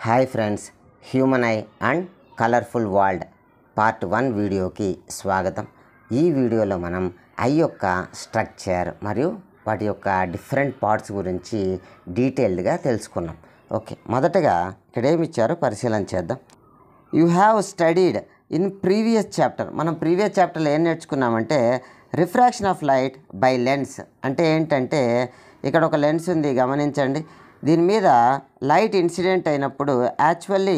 Hi friends, human I and colourful world part 1 వీడియోకి స్వాగతం. ఈ వీడియోలో మనం ఐ యొక్క స్ట్రక్చర్ మరియు వాటి యొక్క డిఫరెంట్ పార్ట్స్ గురించి డీటెయిల్డ్గా తెలుసుకున్నాం. ఓకే, మొదటగా ఇక్కడ ఏమి ఇచ్చారో పరిశీలన చేద్దాం. You have studied in previous chapter. మనం ప్రీవియస్ చాప్టర్లో ఏం నేర్చుకున్నామంటే refraction of light by lens. అంటే ఏంటంటే ఇక్కడ ఒక లెన్స్ ఉంది, గమనించండి. దీని మీద లైట్ ఇన్సిడెంట్ అయినప్పుడు యాక్చువల్లీ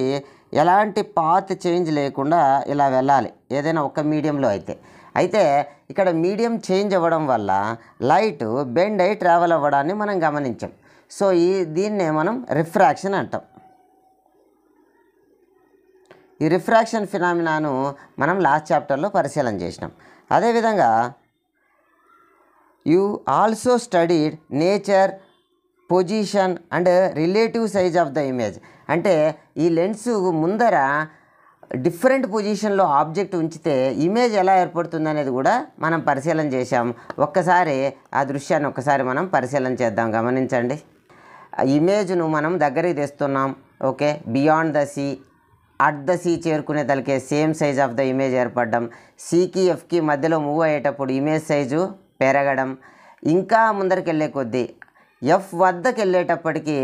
ఎలాంటి పాత్ చేంజ్ లేకుండా ఇలా వెళ్ళాలి, ఏదైనా ఒక మీడియంలో అయితే ఇక్కడ మీడియం చేంజ్ అవ్వడం వల్ల లైట్ బెండ్ అయి ట్రావెల్ అవ్వడాన్ని మనం గమనించాం. సో దీన్నే మనం రిఫ్రాక్షన్ అంటాం. ఈ రిఫ్రాక్షన్ ఫినామినాను మనం లాస్ట్ చాప్టర్లో పరిశీలన చేసినాం. అదేవిధంగా you also studied nature, position and relative size of the image. అంటే ఈ లెన్స్ ముందర డిఫరెంట్ పొజిషన్లో ఆబ్జెక్ట్ ఉంచితే ఇమేజ్ ఎలా ఏర్పడుతుంది అనేది కూడా మనం పరిశీలన చేశాం. ఒక్కసారి ఆ దృశ్యాన్ని ఒక్కసారి మనం పరిశీలన చేద్దాం. గమనించండి, ఇమేజ్ను మనం దగ్గరికి తెస్తున్నాం. Okay, beyond the C, at the C చేరుకునే తలకే same size of the image ఏర్పడడం, సీకి ఎఫ్కి మధ్యలో మూవ్ అయ్యేటప్పుడు ఇమేజ్ సైజు పెరగడం, ఇంకా ముందరికి వెళ్ళే కొద్దీ ఎఫ్ వద్దకు వెళ్ళేటప్పటికి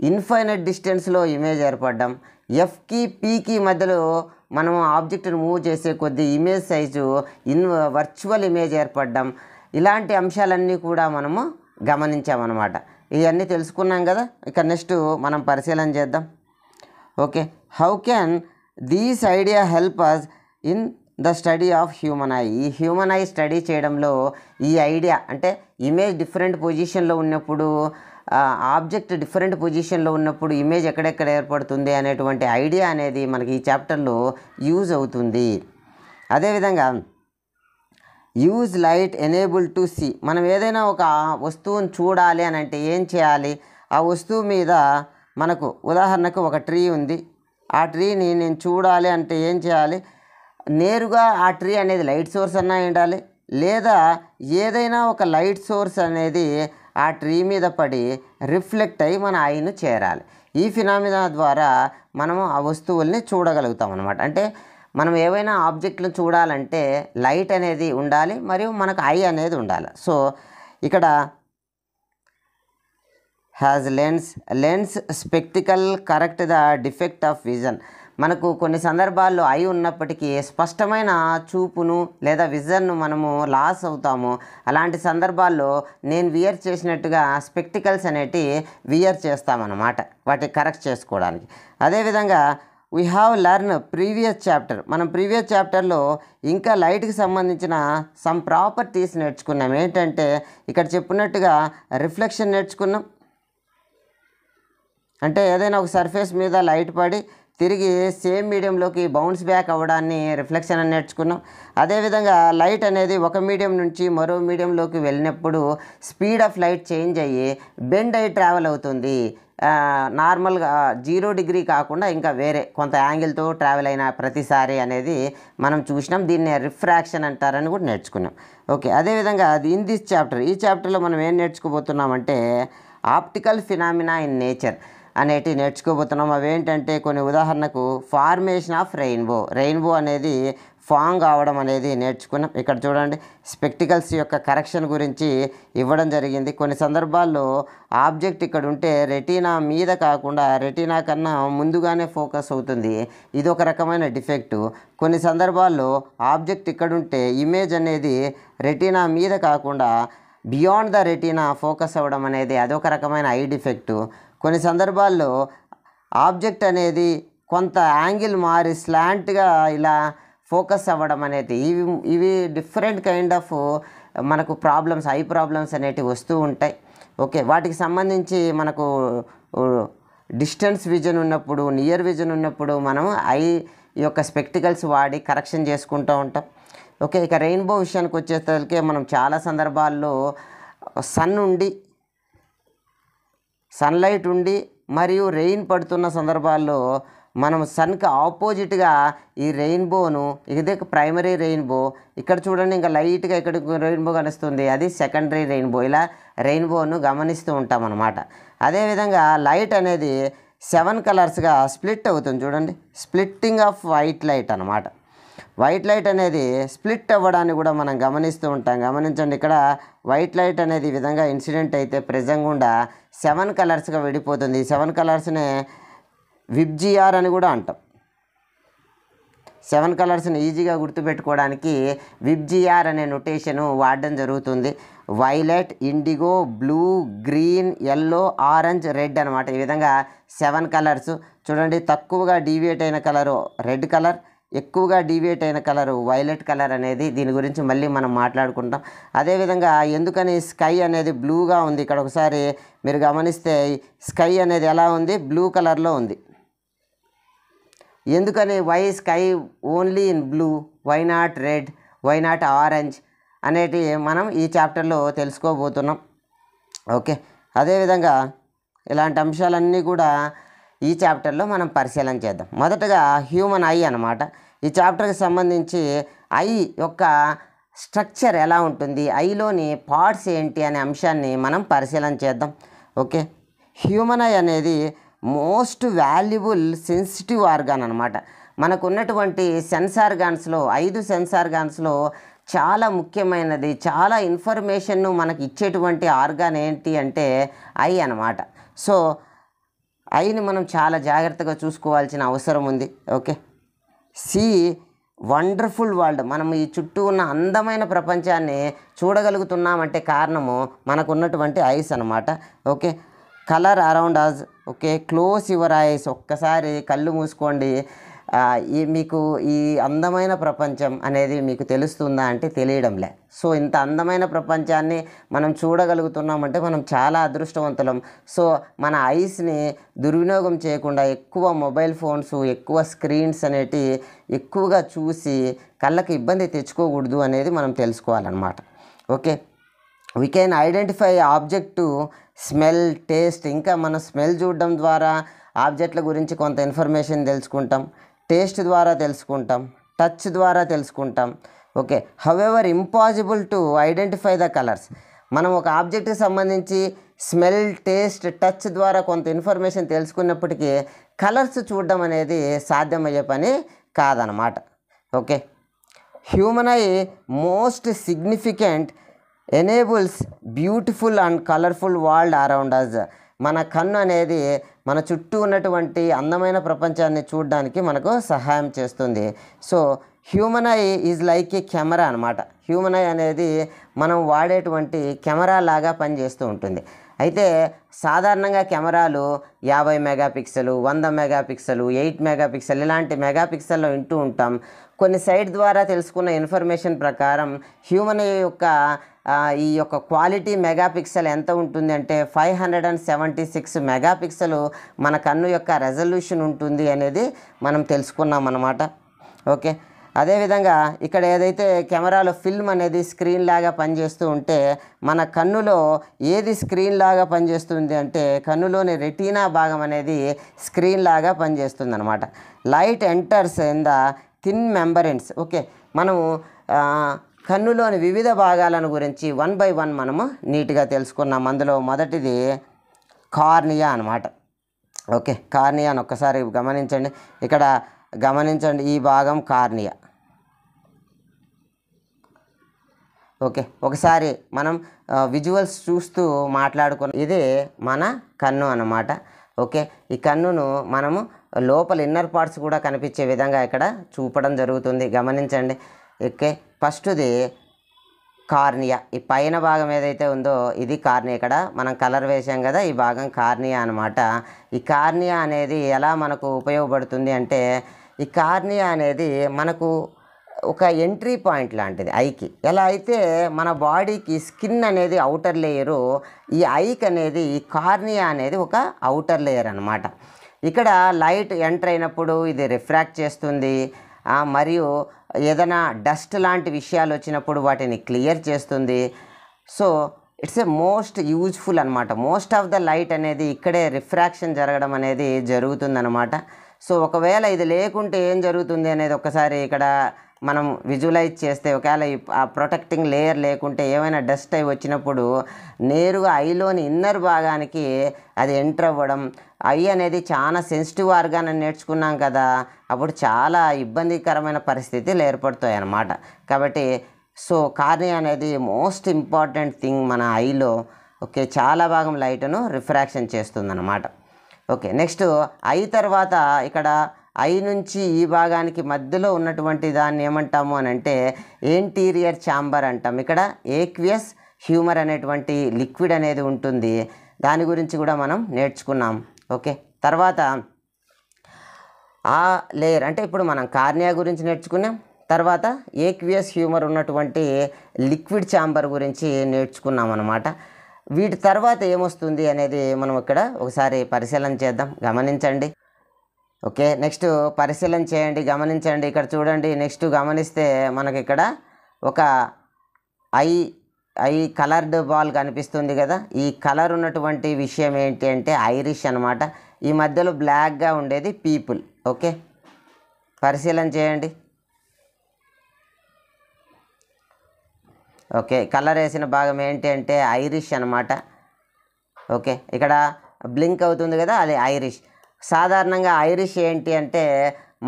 ఇన్ఫైనైట్ డిస్టెన్స్లో ఇమేజ్ ఏర్పడడం, ఎఫ్కి పీకి మధ్యలో మనం ఆబ్జెక్ట్ని మూవ్ చేసే కొద్దీ ఇమేజ్ సైజు వర్చువల్ ఇమేజ్ ఏర్పడడం, ఇలాంటి అంశాలన్నీ కూడా మనము గమనించామన్నమాట. ఇవన్నీ తెలుసుకున్నాం కదా. ఇక నెక్స్ట్ మనం పరిశీలన చేద్దాం. Okay, how can these idea help us in the study of human eye. ఈ హ్యూమన్ ఐ స్టడీ చేయడంలో ఈ ఐడియా అంటే ఇమేజ్ డిఫరెంట్ పొజిషన్లో ఉన్నప్పుడు, ఆబ్జెక్ట్ డిఫరెంట్ పొజిషన్లో ఉన్నప్పుడు ఇమేజ్ ఎక్కడెక్కడ ఏర్పడుతుంది అనేటువంటి ఐడియా అనేది మనకి ఈ చాప్టర్లో యూజ్ అవుతుంది. అదేవిధంగా use light enable to see. మనం ఏదైనా ఒక వస్తువుని చూడాలి అని అంటే ఏం చేయాలి? ఆ వస్తువు మీద మనకు ఉదాహరణకు ఒక ట్రీ ఉంది. ఆ ట్రీని నేను చూడాలి అంటే ఏం చేయాలి? నేరుగా ఆ ట్రీ అనేది లైట్ సోర్స్ అన్నా ఉండాలి, లేదా ఏదైనా ఒక లైట్ సోర్స్ అనేది ఆ ట్రీ మీద పడి రిఫ్లెక్ట్ అయ్యి మన ఐను చేరాలి. ఈ ఫినామినా ద్వారా మనము ఆ వస్తువుల్ని చూడగలుగుతాం అన్నమాట. అంటే మనం ఏవైనా ఆబ్జెక్ట్లను చూడాలంటే లైట్ అనేది ఉండాలి మరియు మనకు ఐ అనేది ఉండాలి. సో ఇక్కడ has lens spectacle correct the defect of vision. మనకు కొన్ని సందర్భాల్లో ఐ ఉన్నప్పటికీ స్పష్టమైన చూపును లేదా విజన్ను మనము లాస్ అవుతాము. అలాంటి సందర్భాల్లో నేను వియర్ చేసినట్టుగా స్పెక్టికల్స్ అనేటి వియర్ చేస్తామన్నమాట, వాటి కరెక్ట్ చేసుకోవడానికి. అదేవిధంగా we have learn previous chapter. మనం ప్రీవియస్ చాప్టర్లో ఇంకా లైట్కి సంబంధించిన సమ్ ప్రాపర్టీస్ నేర్చుకున్నాం. ఏంటంటే ఇక్కడ చెప్పినట్టుగా రిఫ్లెక్షన్ నేర్చుకున్నాం. అంటే ఏదైనా ఒక సర్ఫేస్ మీద లైట్ పడి తిరిగి సేమ్ మీడియంలోకి బౌన్స్ బ్యాక్ అవ్వడాన్ని రిఫ్లెక్షన్ అని నేర్చుకున్నాం. అదేవిధంగా లైట్ అనేది ఒక మీడియం నుంచి మరో మీడియంలోకి వెళ్ళినప్పుడు స్పీడ్ ఆఫ్ లైట్ చేంజ్ అయ్యి బెండ్ అయ్యి ట్రావెల్ అవుతుంది. నార్మల్గా 0 డిగ్రీ కాకుండా ఇంకా వేరే కొంత యాంగిల్తో ట్రావెల్ అయిన ప్రతిసారి అనేది మనం చూసినాం. దీన్ని రిఫ్రాక్షన్ అంటారని కూడా నేర్చుకున్నాం. ఓకే, అదేవిధంగా ఇన్ దిస్ చాప్టర్, ఈ చాప్టర్లో మనం ఏం నేర్చుకోబోతున్నామంటే ఆప్టికల్ ఫినామినా ఇన్ నేచర్ అనేటి నేర్చుకోబోతున్నాం. అవేంటంటే కొన్ని ఉదాహరణకు ఫార్మేషన్ ఆఫ్ రెయిన్బో అనేది ఫామ్ కావడం అనేది నేర్చుకున్నాం. ఇక్కడ చూడండి, స్పెక్టికల్స్ యొక్క కరెక్షన్ గురించి ఇవ్వడం జరిగింది. కొన్ని సందర్భాల్లో ఆబ్జెక్ట్ ఇక్కడ ఉంటే రెటీనా మీద కాకుండా రెటీనా కన్నా ముందుగానే ఫోకస్ అవుతుంది. ఇది ఒక రకమైన డిఫెక్టు. కొన్ని సందర్భాల్లో ఆబ్జెక్ట్ ఇక్కడ ఉంటే ఇమేజ్ అనేది రెటీనా మీద కాకుండా బియాండ్ ద రెటీనా ఫోకస్ అవ్వడం అనేది అదొక రకమైన ఐ డిఫెక్టు. కొన్ని సందర్భాల్లో ఆబ్జెక్ట్ అనేది కొంత యాంగిల్ మారి స్లాంట్గా ఇలా ఫోకస్ అవ్వడం అనేది ఇవి డిఫరెంట్ కైండ్ ఆఫ్ మనకు ప్రాబ్లమ్స్, ఐ ప్రాబ్లమ్స్ అనేటివి వస్తూ ఉంటాయి. ఓకే, వాటికి సంబంధించి మనకు డిస్టెన్స్ విజన్ ఉన్నప్పుడు, నియర్ విజన్ ఉన్నప్పుడు మనం ఐ యొక్క స్పెక్టికల్స్ వాడి కరెక్షన్ చేసుకుంటూ ఉంటాం. ఓకే, ఇక రెయిన్బో విషయానికి వచ్చేసరికి మనం చాలా సందర్భాల్లో సన్లైట్ ఉండి మరియు రెయిన్ పడుతున్న సందర్భాల్లో మనం సన్కి ఆపోజిట్గా ఈ రెయిన్బోను, ఇది ప్రైమరీ రెయిన్బో, ఇక్కడ చూడండి ఇంకా లైట్గా ఇక్కడ రెయిన్బో కనిపిస్తుంది, అది సెకండరీ రెయిన్బో. ఇలా రెయిన్బోను గమనిస్తూ ఉంటాం అన్నమాట. అదేవిధంగా లైట్ అనేది 7 కలర్స్గా స్ప్లిట్ అవుతుంది. చూడండి, స్ప్లిట్టింగ్ ఆఫ్ వైట్ లైట్ అనమాట. వైట్ లైట్ అనేది స్ప్లిట్ అవ్వడాన్ని కూడా మనం గమనిస్తూ ఉంటాం. గమనించండి, ఇక్కడ వైట్ లైట్ అనేది ఈ విధంగా ఇన్సిడెంట్ అయితే ప్రెజెంట్ గుండా 7 కలర్స్గా విడిపోతుంది. ఈ 7 కలర్స్నే విబ్జిఆర్ అని కూడా అంటాం. 7 కలర్స్ని ఈజీగా గుర్తుపెట్టుకోవడానికి విబ్జిఆర్ అనే నొటేషను వాడడం జరుగుతుంది. Violet, IndiGo, blue, green, yellow, orange, red అనమాట. ఈ విధంగా 7 కలర్స్. చూడండి, తక్కువగా డీవియేట్ అయిన కలరు రెడ్ కలర్, ఎక్కువగా డీవియేట్ అయిన కలరు వైలెట్ కలర్ అనేది. దీని గురించి మళ్ళీ మనం మాట్లాడుకుంటాం. అదేవిధంగా ఎందుకని స్కై అనేది బ్లూగా ఉంది, ఇక్కడ ఒకసారి మీరు గమనిస్తే స్కై అనేది ఎలా ఉంది, బ్లూ కలర్లో ఉంది. ఎందుకని why sky only in blue, why not red, why not orange అనేటి మనం ఈ చాప్టర్లో తెలుసుకోబోతున్నాం. ఓకే, అదేవిధంగా ఇలాంటి అంశాలన్నీ కూడా ఈ చాప్టర్లో మనం పరిశీలన చేద్దాం. మొదటగా హ్యూమన్ ఐ అన్నమాట. ఈ చాప్టర్కి సంబంధించి ఐ యొక్క స్ట్రక్చర్ ఎలా ఉంటుంది, ఐలోని పార్ట్స్ ఏంటి అనే అంశాన్ని మనం పరిశీలన చేద్దాం. ఓకే, హ్యూమన్ ఐ అనేది మోస్ట్ వాల్యుబుల్ సెన్సిటివ్ ఆర్గాన్ అనమాట. మనకు ఉన్నటువంటి సెన్స్ ఆర్గాన్స్లో 5 సెన్స్ ఆర్గాన్స్లో చాలా ముఖ్యమైనది, చాలా ఇన్ఫర్మేషన్ను మనకి ఇచ్చేటువంటి ఆర్గాన్ ఏంటి అంటే ఐ అన్నమాట. సో ఐని మనం చాలా జాగ్రత్తగా చూసుకోవాల్సిన అవసరం ఉంది. Okay, see wonderful world. మనం ఈ చుట్టూ ఉన్న అందమైన ప్రపంచాన్ని చూడగలుగుతున్నామంటే కారణము మనకు ఉన్నటువంటి ఐస్ అన్నమాట. Okay, colour around us. Okay, close your eyes. ఒక్కసారి కళ్ళు మూసుకోండి. మీకు ఈ అందమైన ప్రపంచం అనేది మీకు తెలుస్తుందా అంటే తెలియడంలే. సో ఇంత అందమైన ప్రపంచాన్ని మనం చూడగలుగుతున్నామంటే మనం చాలా అదృష్టవంతులం. సో మన ఐస్ని దుర్వినియోగం చేయకుండా ఎక్కువ మొబైల్ ఫోన్స్, ఎక్కువ స్క్రీన్స్ అనేటి ఎక్కువగా చూసి కళ్ళకి ఇబ్బంది తెచ్చుకోకూడదు అనేది మనం తెలుసుకోవాలన్నమాట. Okay, we can identify object to smell, taste. ఇంకా మనం స్మెల్ చూడడం ద్వారా ఆబ్జెక్ట్ల గురించి కొంత ఇన్ఫర్మేషన్ తెలుసుకుంటాం, టేస్ట్ ద్వారా తెలుసుకుంటాం, టచ్ ద్వారా తెలుసుకుంటాం. Okay, however impossible to identify the colours. మనం ఒక ఆబ్జెక్ట్కి సంబంధించి స్మెల్, టేస్ట్, టచ్ ద్వారా కొంత ఇన్ఫర్మేషన్ తెలుసుకున్నప్పటికీ కలర్స్ చూడడం అనేది సాధ్యమయ్యే పని కాదనమాట. Okay, human eye most significant enables beautiful and colourful world around us. మన కన్ను అనేది మన చుట్టూ ఉన్నటువంటి అందమైన ప్రపంచాన్ని చూడడానికి మనకు సహాయం చేస్తుంది. So human I is like A camera అనమాట. హ్యూమన్ ఐ అనేది మనం వాడేటువంటి కెమెరా లాగా పనిచేస్తూ ఉంటుంది. అయితే సాధారణంగా కెమెరాలు 50 మెగాపిక్సెల్, 100 మెగాపిక్సెల్, 8 మెగాపిక్సెల్ ఇలాంటి మెగాపిక్సెల్లో వింటూ ఉంటాం. కొన్ని సైట్ ద్వారా తెలుసుకున్న ఇన్ఫర్మేషన్ ప్రకారం హ్యూమన్ ఐ యొక్క ఈ యొక్క క్వాలిటీ మెగాపిక్సెల్ ఎంత ఉంటుంది అంటే 576 మెగాపిక్సెల్ మన కన్ను యొక్క రెజల్యూషన్ ఉంటుంది అనేది మనం తెలుసుకున్నాం అన్నమాట. ఓకే, అదేవిధంగా ఇక్కడ ఏదైతే కెమెరాలో ఫిల్మ్ అనేది స్క్రీన్ లాగా పనిచేస్తూ ఉంటే మన కన్నులో ఏది స్క్రీన్ లాగా పనిచేస్తుంది అంటే కన్నులోని రెటీనా భాగం అనేది స్క్రీన్ లాగా పనిచేస్తుంది అనమాట. Light enters in the thin membranes. Okay, మనము కన్నులోని వివిధ భాగాలను గురించి 1 by 1 మనము నీట్గా తెలుసుకున్నాం. అందులో మొదటిది కార్నియా అనమాట. ఓకే, కార్నియాను ఒక్కసారి గమనించండి. ఇక్కడ గమనించండి, ఈ భాగం కార్నియా. ఓకే, ఒకసారి మనం విజువల్స్ చూస్తూ మాట్లాడుకున్న ఇదే మన కన్ను అన్నమాట. ఓకే, ఈ కన్నును మనము లోపల ఇన్నర్ పార్ట్స్ కూడా కనిపించే విధంగా ఇక్కడ చూపడం జరుగుతుంది. గమనించండి. ఓకే, ఫస్ట్ది కార్నియా. ఈ పైన భాగం ఏదైతే ఉందో ఇది కార్నియా. ఇక్కడ మనం కలర్ వేసాం కదా, ఈ భాగం కార్నియా అనమాట. ఈ కార్నియా అనేది ఎలా మనకు ఉపయోగపడుతుంది అంటే ఈ కార్నియా అనేది మనకు ఒక ఎంట్రీ పాయింట్ లాంటిది ఐకి. ఎలా అయితే మన బాడీకి స్కిన్ అనేది అవుటర్ లేయరు, ఈ ఐకి అనేది ఈ కార్నియా అనేది ఒక అవుటర్ లేయర్ అనమాట. ఇక్కడ లైట్ ఎంటర్ అయినప్పుడు ఇది రిఫ్రాక్ట్ చేస్తుంది, మరియు ఏదైనా డస్ట్ లాంటి విషయాలు వచ్చినప్పుడు వాటిని క్లియర్ చేస్తుంది. So it's a most useful అనమాట. మోస్ట్ ఆఫ్ ద లైట్ అనేది ఇక్కడే రిఫ్రాక్షన్ జరగడం అనేది జరుగుతుందన్నమాట. సో ఒకవేళ ఇది లేకుంటే ఏం జరుగుతుంది అనేది ఒకసారి ఇక్కడ మనం విజువలైజ్ చేస్తే ఒకవేళ ఆ ప్రొటెక్టింగ్ లేయర్ లేకుంటే ఏమైనా డస్ట్ అయి వచ్చినప్పుడు నేరుగా ఐలోని ఇన్నర్ భాగానికి అది ఎంటర్ అవ్వడం, ఐ అనేది చాలా సెన్సిటివ్ ఆర్గాన్ అని నేర్చుకున్నాం కదా, అప్పుడు చాలా ఇబ్బందికరమైన పరిస్థితులు ఏర్పడతాయి అన్నమాట. కాబట్టి సో కార్నియా అనేది మోస్ట్ ఇంపార్టెంట్ థింగ్ మన ఐలో. ఓకే, చాలా భాగం లైట్ను రిఫ్రాక్షన్ చేస్తుందన్నమాట. ఓకే, నెక్స్ట్ ఐ తర్వాత ఇక్కడ ఐ నుంచి ఈ భాగానికి మధ్యలో ఉన్నటువంటి దాన్ని ఏమంటాము అని అంటే యాంటీరియర్ ఛాంబర్ అంటాం. ఇక్కడ ఏక్వియస్ హ్యూమర్ అనేటువంటి లిక్విడ్ అనేది ఉంటుంది, దాని గురించి కూడా మనం నేర్చుకున్నాం. ఓకే, తర్వాత ఆ లేయర్ అంటే ఇప్పుడు మనం కార్నియా గురించి నేర్చుకున్నాం, తర్వాత ఏక్వియస్ హ్యూమర్ ఉన్నటువంటి లిక్విడ్ ఛాంబర్ గురించి నేర్చుకున్నాం అన్నమాట. వీటి తర్వాత ఏమొస్తుంది అనేది మనం ఇక్కడ ఒకసారి పరిశీలన చేద్దాం, గమనించండి. ఓకే, నెక్స్ట్ పరిశీలన చేయండి, గమనించండి. ఇక్కడ చూడండి, నెక్స్ట్ గమనిస్తే మనకి ఇక్కడ ఒక ఐ కలర్డ్ బాల్ కనిపిస్తుంది కదా. ఈ కలర్ ఉన్నటువంటి విషయం ఏంటి అంటే ఐరిష్ అనమాట. ఈ మధ్యలో బ్లాక్గా ఉండేది పీపుల్. ఓకే, పరిశీలన చేయండి. ఓకే, కలర్ వేసిన భాగం ఏంటి అంటే ఐరిష్ అనమాట. ఓకే, ఇక్కడ బ్లింక్ అవుతుంది కదా, అది ఐరిష్. సాధారణంగా ఐరిష్ ఏంటి అంటే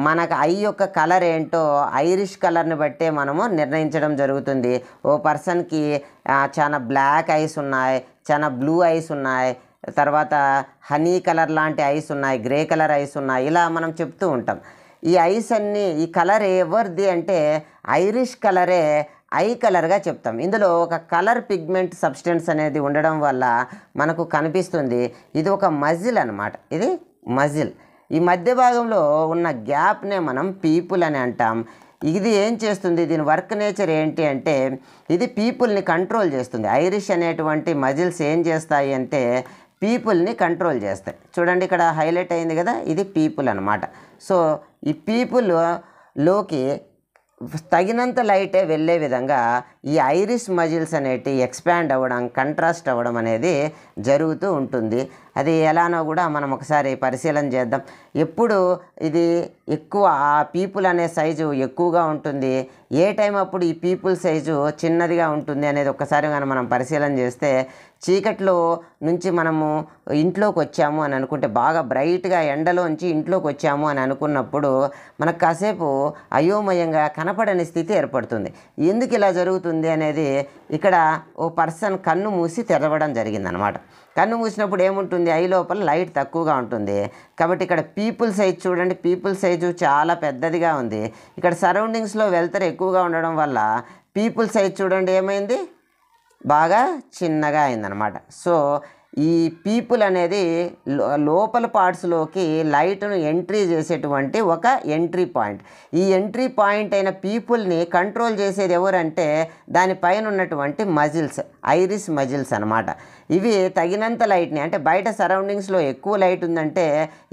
మనకు ఐ యొక్క కలర్ ఏంటో ఐరిష్ కలర్ని బట్టే మనము నిర్ణయించడం జరుగుతుంది. ఓ పర్సన్కి చాలా బ్లాక్ ఐస్ ఉన్నాయి, చాలా బ్లూ ఐస్ ఉన్నాయి, తర్వాత హనీ కలర్ లాంటి ఐస్ ఉన్నాయి, గ్రే కలర్ ఐస్ ఉన్నాయి, ఇలా మనం చెప్తూ ఉంటాం. ఈ ఐస్ అన్నీ, ఈ కలర్ ఎవరిది అంటే ఐరిష్ కలరే ఐ కలర్గా చెప్తాం. ఇందులో ఒక కలర్ పిగ్మెంట్ సబ్స్టెన్స్ అనేది ఉండడం వల్ల మనకు కనిపిస్తుంది. ఇది ఒక మజిల్ అనమాట, ఇది మజిల్. ఈ మధ్య భాగంలో ఉన్న గ్యాప్నే మనం పీపుల్ అని అంటాం. ఇది ఏం చేస్తుంది, దీని వర్క్ నేచర్ ఏంటి అంటే ఇది పీపుల్ని కంట్రోల్ చేస్తుంది. ఐరిష్ అనేటువంటి మజిల్స్ ఏం చేస్తాయి అంటే పీపుల్ని కంట్రోల్ చేస్తాయి. చూడండి, ఇక్కడ హైలైట్ అయింది కదా, ఇది పీపుల్ అనమాట. సో ఈ పీపుల్లోకి తగినంత లైటే వెళ్ళే విధంగా ఈ ఐరిష్ మజిల్స్ అనేటి ఎక్స్పాండ్ అవ్వడం, కంట్రాస్ట్ అవ్వడం అనేది జరుగుతూ ఉంటుంది. అది ఎలానో కూడా మనం ఒకసారి పరిశీలన చేద్దాం. ఎప్పుడు ఇది ఎక్కువ ఆ పీపుల్ అనే సైజు ఎక్కువగా ఉంటుంది, ఏ టైం అప్పుడు ఈ పీపుల్ సైజు చిన్నదిగా ఉంటుంది అనేది ఒక్కసారి మనం పరిశీలన చేస్తే, చీకట్లో నుంచి మనము ఇంట్లోకి వచ్చాము అని అనుకుంటే, బాగా బ్రైట్గా ఎండలోంచి ఇంట్లోకి వచ్చాము అని అనుకున్నప్పుడు మనకు కాసేపు అయోమయంగా కనపడని స్థితి ఏర్పడుతుంది. ఎందుకు ఇలా జరుగుతుంది అనేది ఇక్కడ ఓ పర్సన్ కన్ను మూసి తెరవడం జరిగిందనమాట. కన్ను మూసినప్పుడు ఏముంటుంది, ఐ లోపల లైట్ తక్కువగా ఉంటుంది. కాబట్టి ఇక్కడ పీపుల్ సైజ్ చూడండి, పీపుల్ సైజు చాలా పెద్దదిగా ఉంది. ఇక్కడ సరౌండింగ్స్లో వెళ్తారు ఎక్కువగా ఉండడం వల్ల పీపుల్ సైజ్ చూడండి ఏమైంది, బాగా చిన్నగా అయిందనమాట. సో ఈ పీపుల్ అనేది లోపల పార్ట్స్లోకి లైట్ను ఎంట్రీ చేసేటువంటి ఒక ఎంట్రీ పాయింట్. ఈ ఎంట్రీ పాయింట్ అయిన పీపుల్ని కంట్రోల్ చేసేది ఎవరంటే దానిపైన ఉన్నటువంటి మజిల్స్, ఐరిష్ మజిల్స్ అనమాట. ఇవి తగినంత లైట్ని, అంటే బయట సరౌండింగ్స్లో ఎక్కువ లైట్ ఉందంటే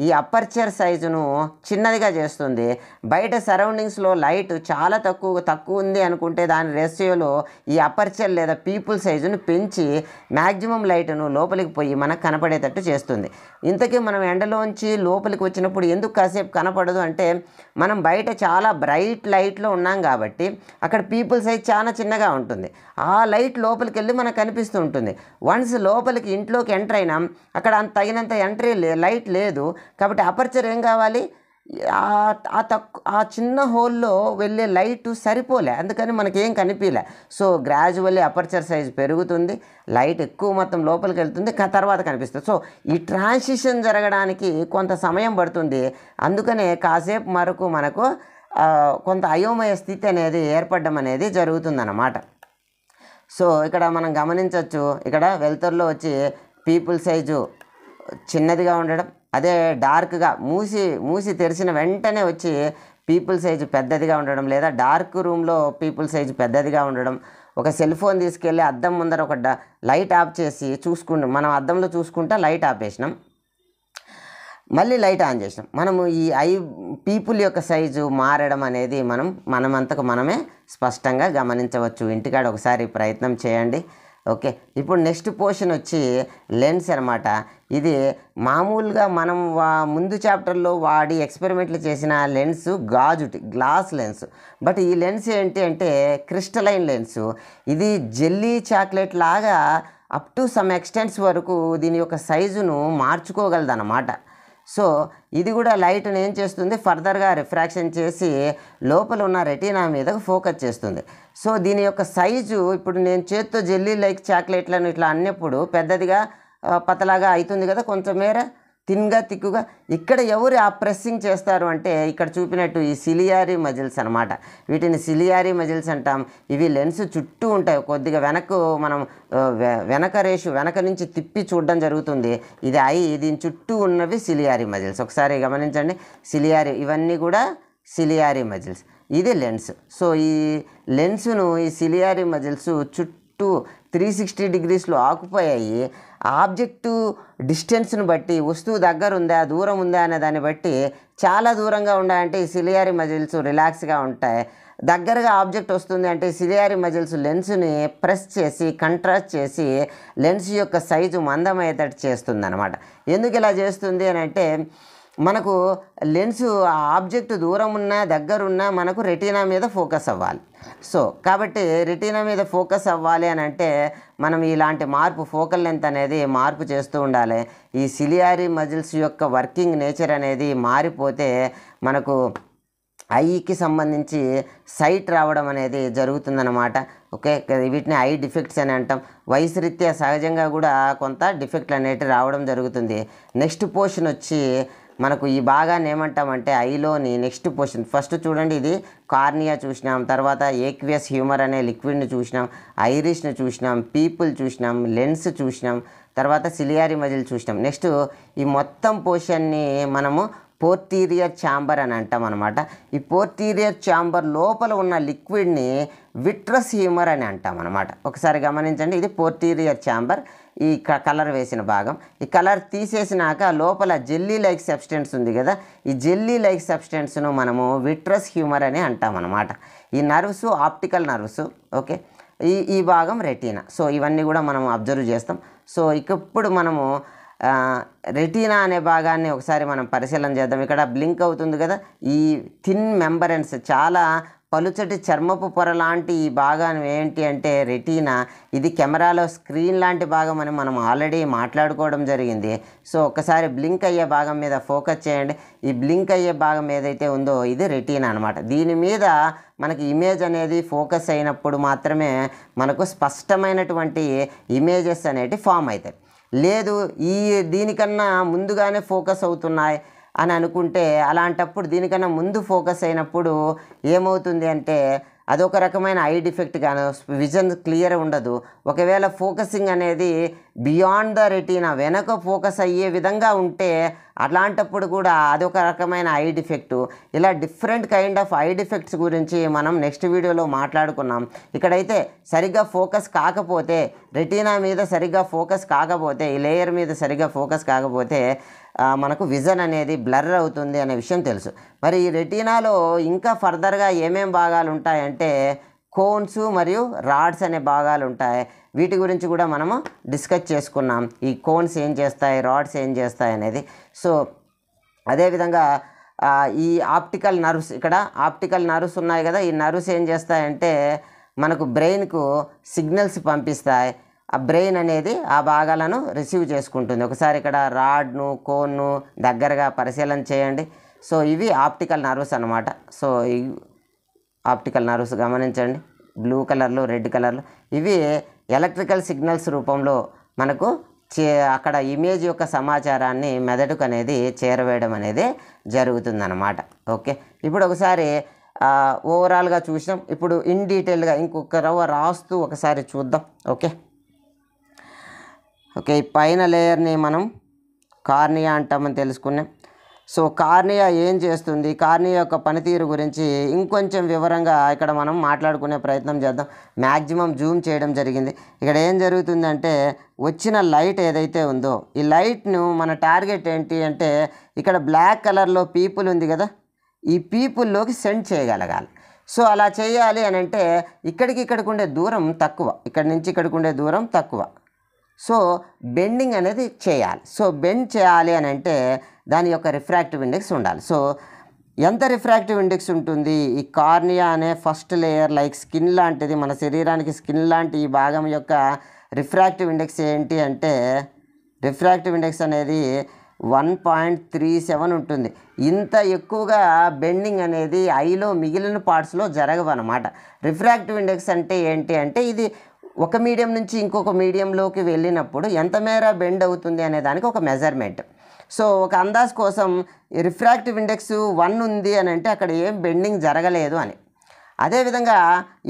ఈ అపర్చర్ సైజును చిన్నదిగా చేస్తుంది. బయట సరౌండింగ్స్లో లైట్ చాలా తక్కువ ఉంది అనుకుంటే దాని రేషియోలో ఈ అపర్చర్ లేదా పీపుల్ సైజును పెంచి మ్యాక్సిమం లైట్ను లోపలికి పోయి మనకు కనపడేటట్టు చేస్తుంది. ఇంతకీ మనం ఎండలోంచి లోపలికి వచ్చినప్పుడు ఎందుకు కాసేపు కనపడదు అంటే మనం బయట చాలా బ్రైట్ లైట్లో ఉన్నాం కాబట్టి అక్కడ పీపుల్ సైజ్ చాలా చిన్నగా ఉంటుంది. ఆ లైట్ లోపలికి వెళ్ళి మనకు కనిపిస్తూ ఉంటుంది. వన్స్ లోపలికి ఇంట్లోకి ఎంటర్ అయినాం, అక్కడ తగినంత ఎంట్రీ లైట్ లేదు కాబట్టి అపర్చర్ ఏం కావాలి, ఆ చిన్న హోల్లో వెళ్ళే లైట్ సరిపోలే, అందుకని మనకేం కనిపించలే. సో గ్రాడ్యువల్లీ అపర్చర్ సైజ్ పెరుగుతుంది, లైట్ ఎక్కువ మొత్తం లోపలికి వెళ్తుంది, తర్వాత కనిపిస్తుంది. సో ఈ ట్రాన్సిషన్ జరగడానికి కొంత సమయం పడుతుంది. అందుకనే కాసేపు వరకు మనకు కొంత అయోమయ స్థితి అనేది ఏర్పడడం అనేది జరుగుతుందన్నమాట. సో ఇక్కడ మనం గమనించవచ్చు, ఇక్కడ వెలుతురులో వచ్చి పీపుల్ సైజు చిన్నదిగా ఉండడం, అదే డార్క్గా మూసి తెరిచిన వెంటనే వచ్చి పీపుల్ సైజు పెద్దదిగా ఉండడం, లేదా డార్క్ రూమ్లో పీపుల్ సైజు పెద్దదిగా ఉండడం. ఒక సెల్ ఫోన్ తీసుకెళ్ళి అద్దం ముందర ఒక లైట్ ఆఫ్ చేసి మనం అద్దంలో చూసుకుంటా లైట్ ఆపేసినాం, మళ్ళీ లైట్ ఆన్ చేసినాం. మనము ఈ పీపుల్ యొక్క సైజు మారడం అనేది మనమంతకు మనమే స్పష్టంగా గమనించవచ్చు. ఇంటికాడ ఒకసారి ప్రయత్నం చేయండి. ఓకే, ఇప్పుడు నెక్స్ట్ పోర్షన్ వచ్చి లెన్స్ అనమాట. ఇది మామూలుగా మనం ముందు చాప్టర్లో వాడి ఎక్స్పెరిమెంట్లు చేసిన లెన్స్ గ్లాస్ లెన్స్. బట్ ఈ లెన్స్ ఏంటి అంటే క్రిస్టలైన్ లెన్స్. ఇది జెల్లీ చాక్లెట్ లాగా అప్ టు సమ్ ఎక్స్టెంట్స్ వరకు దీని యొక్క సైజును మార్చుకోగలదన్నమాట. సో ఇది కూడా లైట్ని ఏం చేస్తుంది, ఫర్దర్గా రిఫ్రాక్షన్ చేసి లోపల ఉన్న రెటీనా మీద ఫోకస్ చేస్తుంది. సో దీని యొక్క సైజు ఇప్పుడు నేను చేత్తో జెల్లీ లైక్ చాక్లెట్లను ఇట్లా అన్నప్పుడు పెద్దదిగా పతలాగా అవుతుంది కదా, కొంచెం మేర థిన్గా తిక్కుగా. ఇక్కడ ఎవరు ఆ ప్రెస్సింగ్ చేస్తారు అంటే ఇక్కడ చూపినట్టు ఈ సిలియారీ మజిల్స్ అనమాట. వీటిని సిలియారీ మజిల్స్ అంటాం. ఇవి లెన్స్ చుట్టూ ఉంటాయి. కొద్దిగా వెనక్కు మనం వెనక నుంచి తిప్పి చూడడం జరుగుతుంది. ఇది దీని చుట్టూ ఉన్నవి సిలియారీ మజిల్స్. ఒకసారి గమనించండి, ఇవన్నీ కూడా సిలియారీ మజిల్స్. ఇది లెన్స్. సో ఈ లెన్సును ఈ సిలియారీ మజిల్స్ చుట్టూ 360 డిగ్రీస్లో ఆక్యుపై అయ్యి ఆబ్జెక్టు డిస్టెన్స్ను బట్టి వస్తువు దగ్గర ఉందా దూరం ఉందా అనే దాన్ని బట్టి చాలా దూరంగా ఉండాలంటే ఈ సిలియారీ మజిల్స్ రిలాక్స్గా ఉంటాయి. దగ్గరగా ఆబ్జెక్ట్ వస్తుంది అంటే సిలియారీ మజిల్స్ లెన్స్ని ప్రెస్ చేసి కంట్రాస్ట్ చేసి లెన్స్ యొక్క సైజు మందమయ్యేటట్టు చేస్తుంది అనమాట. ఎందుకు ఇలా చేస్తుంది అని అంటే మనకు లెన్సు ఆ ఆబ్జెక్ట్ దూరం ఉన్నా దగ్గరున్నా మనకు రెటీనా మీద ఫోకస్ అవ్వాలి. సో కాబట్టి రెటీనా మీద ఫోకస్ అవ్వాలి అని అంటే మనం ఇలాంటి ఫోకల్ లెంత్ అనేది మార్పు చేస్తూ ఉండాలి. ఈ సిలియారీ మజిల్స్ యొక్క వర్కింగ్ నేచర్ అనేది మారిపోతే మనకు ఐకి సంబంధించి సైట్ రావడం అనేది జరుగుతుందన్నమాట. ఓకే, వీటిని ఐ డిఫెక్ట్స్ అని అంటాం. వయసు రీత్యా సహజంగా కూడా కొంత డిఫెక్ట్లు అనేవి రావడం జరుగుతుంది. నెక్స్ట్ పోర్షన్ వచ్చి మనకు ఈ భాగాన్ని ఏమంటామంటే ఐలోని నెక్స్ట్ పోర్షన్. ఫస్ట్ చూడండి, ఇది కార్నియా చూసినాం, తర్వాత ఏక్వియస్ హ్యూమర్ అనే లిక్విడ్ని చూసినాం, ఐరిష్ని చూసినాం, పీపుల్ చూసినాం, లెన్స్ చూసినాం, తర్వాత సిలియారీ మజిల్ చూసినాం. నెక్స్ట్ ఈ మొత్తం పోర్షన్ని మనము పోర్టీరియర్ ఛాంబర్ అని అంటాం అనమాట. ఈ పోర్టీరియర్ ఛాంబర్ లోపల ఉన్న లిక్విడ్ని విట్రస్ హ్యూమర్ అని అంటాం అనమాట. ఒకసారి గమనించండి, ఇది పోర్టీరియర్ ఛాంబర్. ఈ కలర్ వేసిన భాగం, ఈ కలర్ తీసేసినాక లోపల జెల్లీ లైక్ సబ్స్టెన్స్ ఉంది కదా, ఈ జెల్లీ లైక్ సబ్స్టెన్స్ను మనము విట్రస్ హ్యూమర్ అని అంటాం అనమాట. ఈ నర్వ్స్ ఆప్టికల్ నర్వ్స్. ఓకే, ఈ భాగం రెటీనా. సో ఇవన్నీ కూడా మనం అబ్జర్వ్ చేస్తాం. సో ఇప్పుడు మనము రెటీనా అనే భాగాన్ని ఒకసారి మనం పరిశీలన చేద్దాం. ఇక్కడ బ్లింక్ అవుతుంది కదా, ఈ థిన్ మెంబరెన్స్, చాలా పలుచటి చర్మపు పొర లాంటి ఈ భాగం ఏంటి అంటే రెటీనా. ఇది కెమెరాలో స్క్రీన్ లాంటి భాగం అని మనం ఆల్రెడీ మాట్లాడుకోవడం జరిగింది. సో ఒకసారి బ్లింక్ అయ్యే భాగం మీద ఫోకస్ చేయండి. ఈ బ్లింక్ అయ్యే భాగం ఏదైతే ఉందో ఇది రెటీనా అనమాట. దీని మీద మనకి ఇమేజ్ అనేది ఫోకస్ అయినప్పుడు మాత్రమే మనకు స్పష్టమైనటువంటి ఇమేజెస్ అనేవి ఫామ్ అవుతాయి. లేదు దీనికన్నా ముందుగానే ఫోకస్ అవుతున్నాయి అని అనుకుంటే, అలాంటప్పుడు దీనికన్నా ముందు ఫోకస్ అయినప్పుడు ఏమవుతుంది అంటే అదొక రకమైన ఐ డిఫెక్ట్ గాను, విజన్ క్లియర్ ఉండదు. ఒకవేళ ఫోకసింగ్ అనేది బియాండ్ ద రెటీనా వెనక ఫోకస్ అయ్యే విధంగా ఉంటే అలాంటప్పుడు కూడా అదొక రకమైన ఐ డిఫెక్టు. ఇలా different kind of I defects గురించి మనం నెక్స్ట్ వీడియోలో మాట్లాడుకున్నాం. ఇక్కడైతే సరిగ్గా ఫోకస్ కాకపోతే, రెటీనా మీద సరిగ్గా ఫోకస్ కాకపోతే, ఈ లేయర్ మీద సరిగ్గా ఫోకస్ కాకపోతే మనకు విజన్ అనేది బ్లర్ అవుతుంది అనే విషయం తెలుసు. మరి ఈ రెటీనాలో ఇంకా ఫర్దర్గా ఏమేం భాగాలు ఉంటాయంటే కోన్స్ మరియు రాడ్స్ అనే భాగాలు ఉంటాయి. వీటి గురించి కూడా మనము డిస్కస్ చేసుకున్నాం. ఈ కోన్స్ ఏం చేస్తాయి, రాడ్స్ ఏం చేస్తాయి అనేది. సో అదేవిధంగా ఈ ఆప్టికల్ నర్వ్స్, ఇక్కడ ఆప్టికల్ నర్వ్స్ ఉన్నాయి కదా, ఈ నర్వ్స్ ఏం చేస్తాయంటే మనకు బ్రెయిన్కు సిగ్నల్స్ పంపిస్తాయి. ఆ బ్రెయిన్ అనేది ఆ భాగాలను రిసీవ్ చేసుకుంటుంది. ఒకసారి ఇక్కడ రాడ్ను కోన్ను దగ్గరగా పరిశీలన చేయండి. సో ఇవి ఆప్టికల్ నర్వ్స్ అన్నమాట. సో ఈ ఆప్టికల్ నర్వ్స్ గమనించండి, బ్లూ కలర్లో రెడ్ కలర్లో, ఇవి ఎలక్ట్రికల్ సిగ్నల్స్ రూపంలో మనకు అక్కడ ఇమేజ్ యొక్క సమాచారాన్ని మెదడుకు అనేది చేరవేయడం అనేది జరుగుతుందన్నమాట. ఓకే, ఇప్పుడు ఒకసారి ఓవరాల్గా చూసినాం. ఇప్పుడు ఇన్ డీటెయిల్గా ఇంకొక రవ్వ రాస్తూ ఒకసారి చూద్దాం. ఓకే, ఈ పైన లేయర్ని మనం కార్నియా అంటామని తెలుసుకున్నాం. సో కార్నియా ఏం చేస్తుంది, కార్నియా యొక్క పనితీరు గురించి ఇంకొంచెం వివరంగా ఇక్కడ మనం మాట్లాడుకునే ప్రయత్నం చేద్దాం. మ్యాక్సిమం జూమ్ చేయడం జరిగింది. ఇక్కడ ఏం జరుగుతుందంటే వచ్చిన లైట్ ఏదైతే ఉందో ఈ లైట్ను మన టార్గెట్ ఏంటి అంటే ఇక్కడ బ్లాక్ కలర్లో పీపుల్ ఉంది కదా, ఈ పీపుల్లోకి సెండ్ చేయగలగాలి. సో అలా చేయాలి అని అంటే ఇక్కడికి ఉండే దూరం తక్కువ, ఇక్కడి నుంచి ఇక్కడికి ఉండే దూరం తక్కువ. సో బెండింగ్ అనేది చేయాలి. సో బెండ్ చేయాలి అని అంటే దాని యొక్క రిఫ్రాక్టివ్ ఇండెక్స్ ఉండాలి. సో ఎంత రిఫ్రాక్టివ్ ఇండెక్స్ ఉంటుంది? ఈ కార్నియా అనే ఫస్ట్ లేయర్ లైక్ స్కిన్ లాంటిది, మన శరీరానికి స్కిన్ లాంటి ఈ భాగం యొక్క రిఫ్రాక్టివ్ ఇండెక్స్ ఏంటి అంటే రిఫ్రాక్టివ్ ఇండెక్స్ అనేది 1.37 ఉంటుంది. ఇంత ఎక్కువగా బెండింగ్ అనేది ఐలో మిగిలిన పార్ట్స్లో జరగవన్నమాట. రిఫ్రాక్టివ్ ఇండెక్స్ అంటే ఏంటి అంటే ఇది ఒక మీడియం నుంచి ఇంకొక మీడియంలోకి వెళ్ళినప్పుడు ఎంత మేర బెండ్ అవుతుంది అనే దానికి ఒక మెజర్మెంట్. సో ఒక అందాజ్ కోసం రిఫ్రాక్టివ్ ఇండెక్స్ 1 ఉంది అని అంటే అక్కడ ఏం బెండింగ్ జరగలేదు అని. అదేవిధంగా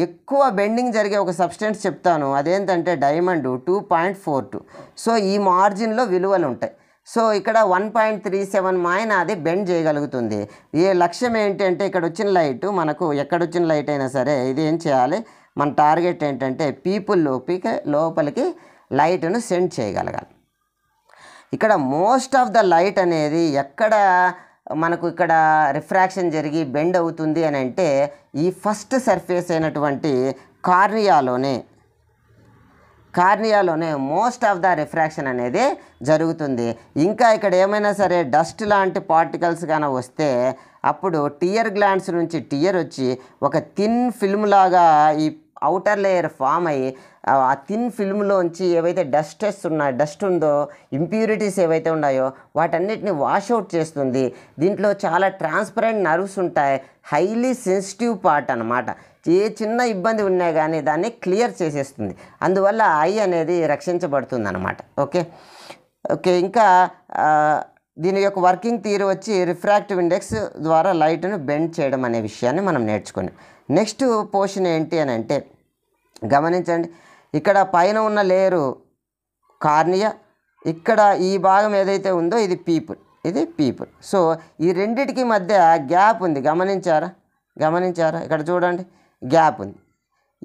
ఎక్కువ బెండింగ్ జరిగే ఒక సబ్స్టెన్స్ చెప్తాను, అదేంటంటే డైమండ్ 2.42. సో ఈ మార్జిన్లో విలువలు ఉంటాయి. సో ఇక్కడ 1.37 మాయన అది బెండ్ చేయగలుగుతుంది. ఈ లక్ష్యం ఏంటి అంటే ఇక్కడ వచ్చిన లైట్ మనకు ఎక్కడొచ్చిన లైట్ అయినా సరే ఇది ఏం చేయాలి, మన టార్గెట్ ఏంటంటే పీపుల్ లోపలికి లైట్ను సెండ్ చేయగలగాలి. ఇక్కడ మోస్ట్ ఆఫ్ ద లైట్ అనేది ఎక్కడ మనకు ఇక్కడ రిఫ్రాక్షన్ జరిగి బెండ్ అవుతుంది అని అంటే ఈ ఫస్ట్ సర్ఫేస్ అయినటువంటి కార్నియాలోనే మోస్ట్ ఆఫ్ ద రిఫ్రాక్షన్ అనేది జరుగుతుంది. ఇంకా ఇక్కడ ఏమైనా సరే డస్ట్ లాంటి పార్టికల్స్ కానీ వస్తే అప్పుడు టియర్ గ్లాండ్స్ నుంచి టియర్ వచ్చి ఒక థిన్ ఫిల్మ్ లాగా ఈ అవుటర్ లేయర్ ఫామ్ అయ్యి ఆ థిన్ ఫిల్మ్లోంచి ఏవైతే డస్ట్ ఉందో ఇంప్యూరిటీస్ ఏవైతే ఉన్నాయో వాటన్నిటిని వాష్అవుట్ చేస్తుంది. దీంట్లో చాలా ట్రాన్స్పరెంట్ నర్వ్స్ ఉంటాయి, హైలీ సెన్సిటివ్ పార్ట్ అన్నమాట. ఏ చిన్న ఇబ్బంది ఉన్నా కానీ దాన్ని క్లియర్ చేసేస్తుంది. అందువల్ల ఐ అనేది రక్షించబడుతుంది అన్నమాట. ఓకే ఇంకా దీని యొక్క వర్కింగ్ థియరీ వచ్చి రిఫ్రాక్టివ్ ఇండెక్స్ ద్వారా లైట్ను బెండ్ చేయడం అనే విషయాన్ని మనం నేర్చుకున్నాం. నెక్స్ట్ పోర్షన్ ఏంటి అని అంటే గమనించండి, ఇక్కడ పైన ఉన్న లేయరు కార్నియా, ఇక్కడ ఈ భాగం ఏదైతే ఉందో ఇది పీపుల్. సో ఈ రెండిటికి మధ్య గ్యాప్ ఉంది, గమనించారా? ఇక్కడ చూడండి గ్యాప్ ఉంది.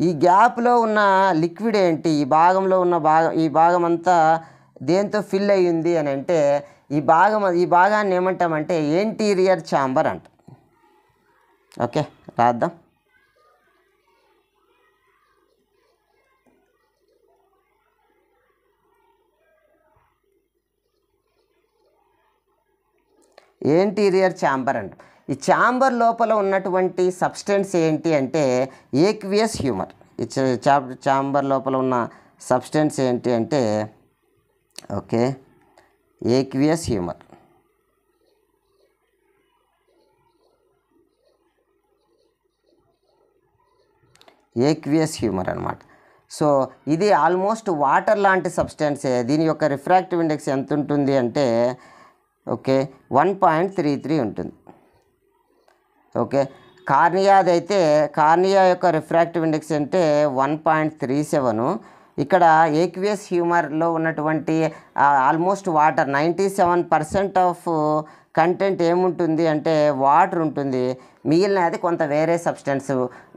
ఈ గ్యాప్లో ఉన్న లిక్విడ్ ఏంటి? ఈ భాగం అంతా దేంతో ఫిల్ అయ్యింది అని అంటే ఈ భాగాన్ని ఏమంటామంటే యాంటీరియర్ ఛాంబర్ అంట. ఓకే రాద్దాం. యాంటీరియర్ ఛాంబర్ అంట. ఈ ఛాంబర్ లోపల ఉన్నటువంటి సబ్స్టెన్స్ ఏంటి అంటే ఏక్వియస్ హ్యూమర్. ఈ ఛాంబర్ లోపల ఉన్న సబ్స్టెన్స్ ఏంటి అంటే ఏక్వియస్ హ్యూమర్. అన్నమాట. సో ఇది ఆల్మోస్ట్ వాటర్ లాంటి సబ్స్టెన్సే. దీని యొక్క రిఫ్రాక్టివ్ ఇండెక్స్ ఎంత ఉంటుంది అంటే 1.33 ఉంటుంది. కార్నియా యొక్క రిఫ్రాక్టివ్ ఇండెక్స్ అంటే 1.37. ఇక్కడ ఏక్వియస్ హ్యూమర్లో ఉన్నటువంటి ఆల్మోస్ట్ వాటర్ 97% ఆఫ్ కంటెంట్ ఏముంటుంది అంటే వాటర్ ఉంటుంది. మిగిలినది కొంత వేరే సబ్స్టెన్స్,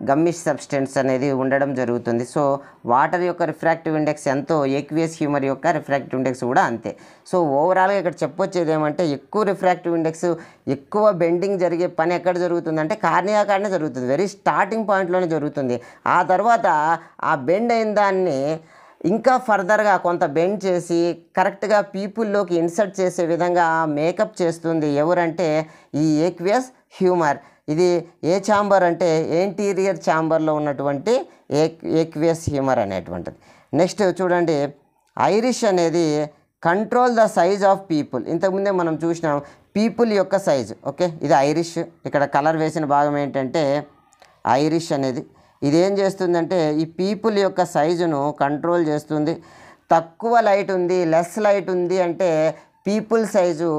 గమ్మిష్ సబ్స్టెన్స్ అనేది ఉండడం జరుగుతుంది. సో వాటర్ యొక్క రిఫ్రాక్టివ్ ఇండెక్స్ ఎంతో ఏక్వియస్ హ్యూమర్ యొక్క రిఫ్రాక్టివ్ ఇండెక్స్ కూడా అంతే. సో ఓవరాల్గా ఇక్కడ చెప్పొచ్చేది ఏమంటే ఎక్కువ రిఫ్రాక్టివ్ ఇండెక్స్, ఎక్కువ బెండింగ్ జరిగే పని ఎక్కడ జరుగుతుందంటే కార్నియా కాడనే జరుగుతుంది. వెరీ స్టార్టింగ్ పాయింట్లోనే జరుగుతుంది. ఆ తర్వాత ఆ బెండ్ అయిన దాన్ని ఇంకా ఫర్దర్గా కొంత బెండ్ చేసి కరెక్ట్గా పీపుల్లోకి ఇన్సర్ట్ చేసే విధంగా మేకప్ చేస్తుంది ఎవరంటే ఈ ఏక్వియస్ హ్యూమర్. ఇది ఏ ఛాంబర్ అంటే యాంటీరియర్ ఛాంబర్లో ఉన్నటువంటి ఏక్వియస్ హ్యూమర్ అనేటువంటిది. నెక్స్ట్ చూడండి, ఐరిష్ అనేది control the size of people. ఇంతకుముందే మనం చూసినాం పీపుల్ యొక్క సైజు. ఇది ఐరిష్. ఇక్కడ కలర్ వేసిన భాగం ఏంటంటే ఐరిష్ అనేది. ఇదేం చేస్తుందంటే ఈ పీపుల్ యొక్క సైజును కంట్రోల్ చేస్తుంది. తక్కువ లైట్ ఉంది, లెస్ లైట్ ఉంది అంటే పీపుల్ సైజు